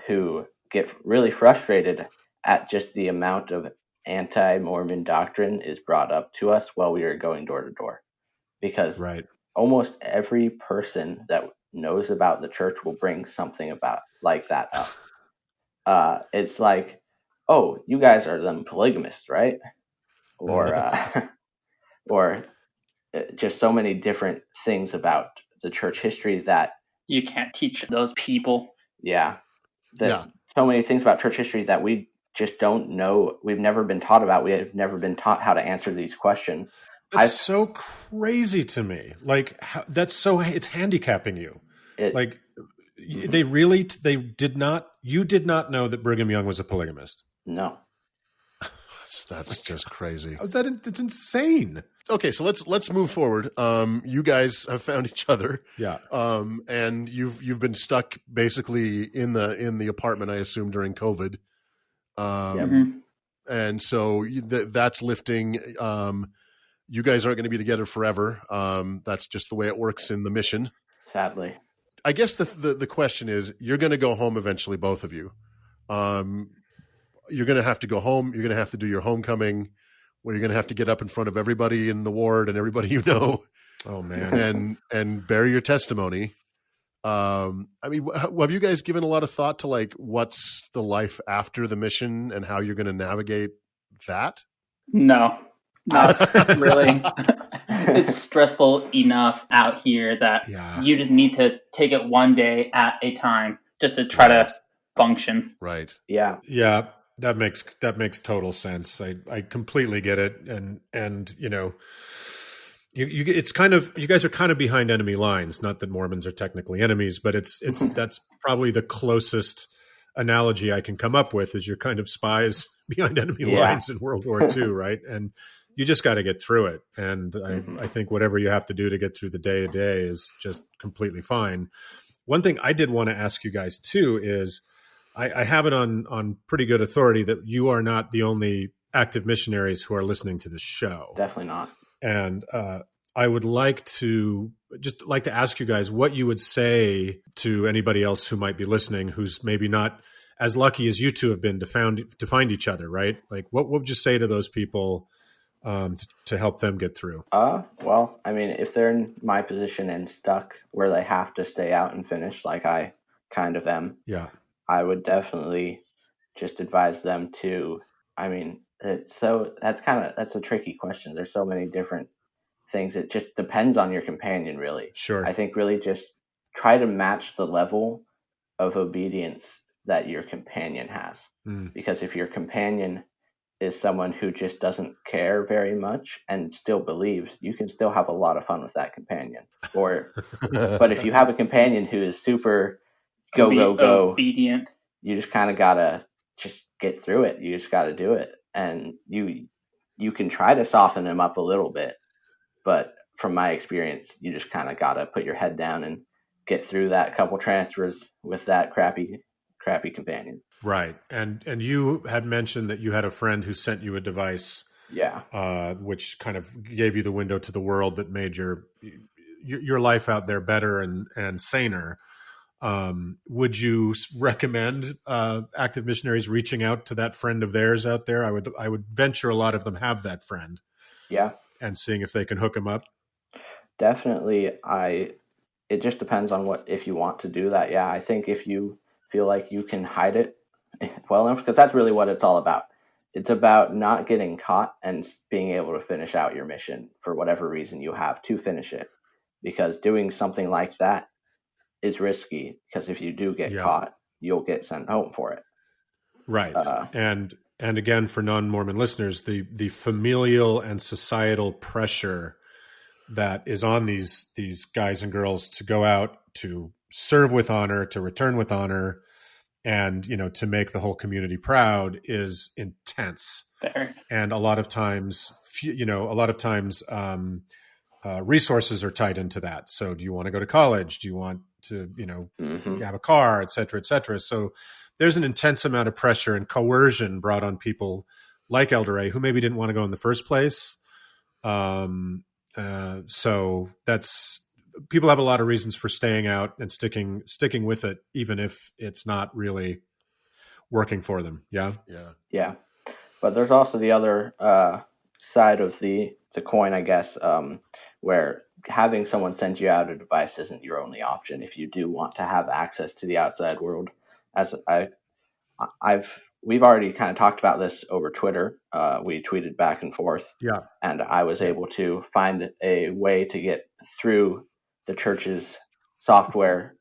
who get really frustrated at just the amount of anti-Mormon doctrine is brought up to us while we are going door-to-door. Because Right. almost every person that knows about the church will bring something about like that up. It's like, oh, you guys are them polygamists, right? Or just so many different things about the church history that You can't teach those people. so many things about church history that we just don't know. We've never been taught about. We have never been taught how to answer these questions. That's so crazy to me. Like, it's handicapping you. You did not know that Brigham Young was a polygamist. No. That's just crazy. How's that? It's insane. Okay, so let's move forward. You guys have found each other. Yeah. And you've been stuck basically in the apartment, I assume, during COVID. And so that's lifting. You guys aren't going to be together forever. That's just the way it works in the mission. Sadly. I guess the question is, you're going to go home eventually, both of you. You're going to have to go home. You're going to have to do your homecoming, where you're going to have to get up in front of everybody in the ward and everybody you know. Oh man. And bear your testimony. I mean, have you guys given a lot of thought to like what's the life after the mission and how you're going to navigate that? No, not really. It's stressful enough out here that you just need to take it one day at a time just to try to function. Right. Yeah. Yeah. That makes total sense. I completely get it. And you know, it's kind of, you guys are kind of behind enemy lines. Not that Mormons are technically enemies, but it's that's probably the closest analogy I can come up with, is you're kind of spies behind enemy lines in World War II, right? And you just got to get through it. And I think whatever you have to do to get through the day to day is just completely fine. One thing I did want to ask you guys too is, I have it on pretty good authority that you are not the only active missionaries who are listening to this show. Definitely not. And I would like to ask you guys what you would say to anybody else who might be listening, who's maybe not as lucky as you two have been to find each other, right? Like, what would you say to those people to help them get through? Well, I mean, if they're in my position and stuck where they have to stay out and finish, like I kind of am, I would definitely just advise them to, I mean, that's a tricky question. There's so many different things. It just depends on your companion, really. Sure. I think really just try to match the level of obedience that your companion has. Because if your companion is someone who just doesn't care very much and still believes, you can still have a lot of fun with that companion. But if you have a companion who is super go obedient, you just kind of gotta just get through it. You just gotta do it, and you can try to soften them up a little bit, but from my experience, you just kind of gotta put your head down and get through that couple transfers with that crappy companion. Right. And you had mentioned that you had a friend who sent you a device, which kind of gave you the window to the world that made your life out there better and saner. Would you recommend active missionaries reaching out to that friend of theirs out there? I would venture a lot of them have that friend. Yeah. And seeing if they can hook them up. Definitely. It just depends on if you want to do that. Yeah. I think if you feel like you can hide it well enough, because that's really what it's all about. It's about not getting caught and being able to finish out your mission for whatever reason you have to finish it. Because doing something like that is risky, because if you do get caught, you'll get sent home for it. Right. And again, for non-Mormon listeners, the familial and societal pressure that is on these guys and girls to go out, to serve with honor, to return with honor, and, you know, to make the whole community proud is intense. Fair. And a lot of times, resources are tied into that. So do you want to go to college? Do you want to, have a car, et cetera, et cetera? So there's an intense amount of pressure and coercion brought on people like Elder A, who maybe didn't want to go in the first place. So people have a lot of reasons for staying out and sticking with it, even if it's not really working for them. Yeah. But there's also the other side of the coin, I guess, where having someone send you out a device isn't your only option. If you do want to have access to the outside world, as we've already kind of talked about this over Twitter. We tweeted back and forth. Yeah. And I was able to find a way to get through the church's software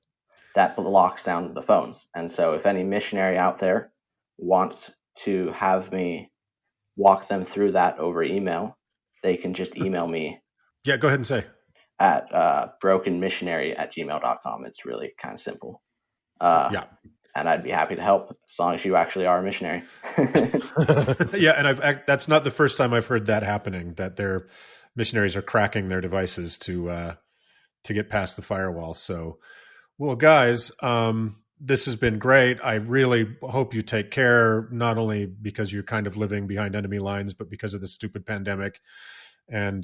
that locks down the phones. And so if any missionary out there wants to have me walk them through that over email, they can just email me. Yeah, go ahead and say. At brokenmissionary@gmail.com. It's really kind of simple. and I'd be happy to help as long as you actually are a missionary. Yeah, and that's not the first time I've heard that happening, that their missionaries are cracking their devices to get past the firewall. So, well, guys, this has been great. I really hope you take care, not only because you're kind of living behind enemy lines, but because of this stupid pandemic. And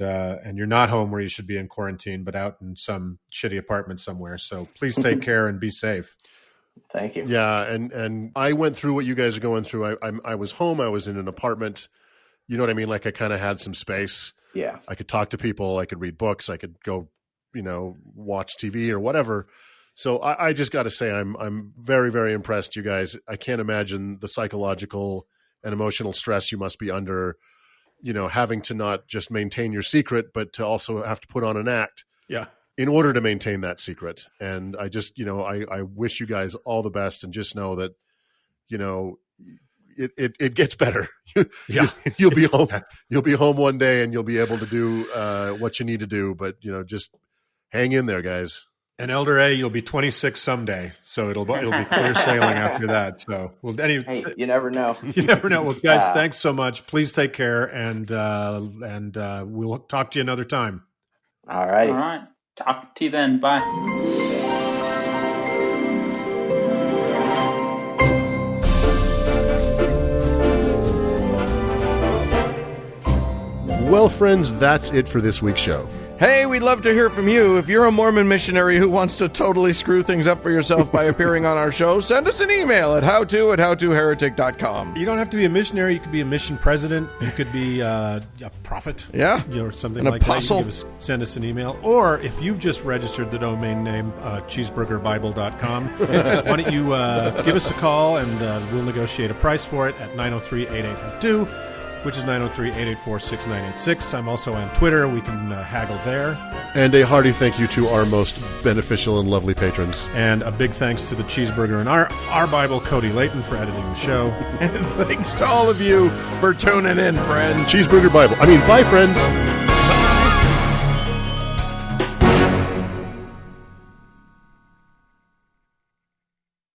you're not home where you should be in quarantine, but out in some shitty apartment somewhere. So please take care and be safe. Thank you. Yeah, and I went through what you guys are going through. I was home. I was in an apartment. You know what I mean? Like I kind of had some space. Yeah. I could talk to people. I could read books. I could go, watch TV or whatever. So I just got to say I'm very, very impressed, you guys. I can't imagine the psychological and emotional stress you must be under, having to not just maintain your secret, but to also have to put on an act. Yeah. In order to maintain that secret. And I just, I wish you guys all the best, and just know that, it gets better. Yeah. You'll be home. You'll be home one day and you'll be able to do what you need to do. But, just hang in there, guys. And Elder A, you'll be 26 someday. So it'll be clear sailing after that. So hey, you never know. You never know. Well, guys, thanks so much. Please take care, and we'll talk to you another time. All right. All right. Talk to you then. Bye. Well, friends, that's it for this week's show. Hey, we'd love to hear from you. If you're a Mormon missionary who wants to totally screw things up for yourself by appearing on our show, send us an email at howto@howtoheretic.com. You don't have to be a missionary. You could be a mission president. You could be a prophet. Yeah. Or something An like apostle. that. Send us an email. Or if you've just registered the domain name cheeseburgerbible.com, why don't you give us a call, and we'll negotiate a price for it at 903-8802. Which is 903-884-6986. I'm also on Twitter. We can haggle there. And a hearty thank you to our most beneficial and lovely patrons. And a big thanks to the Cheeseburger and our Bible, Cody Layton, for editing the show. And thanks to all of you for tuning in, friends. Cheeseburger Bible. Bye, friends.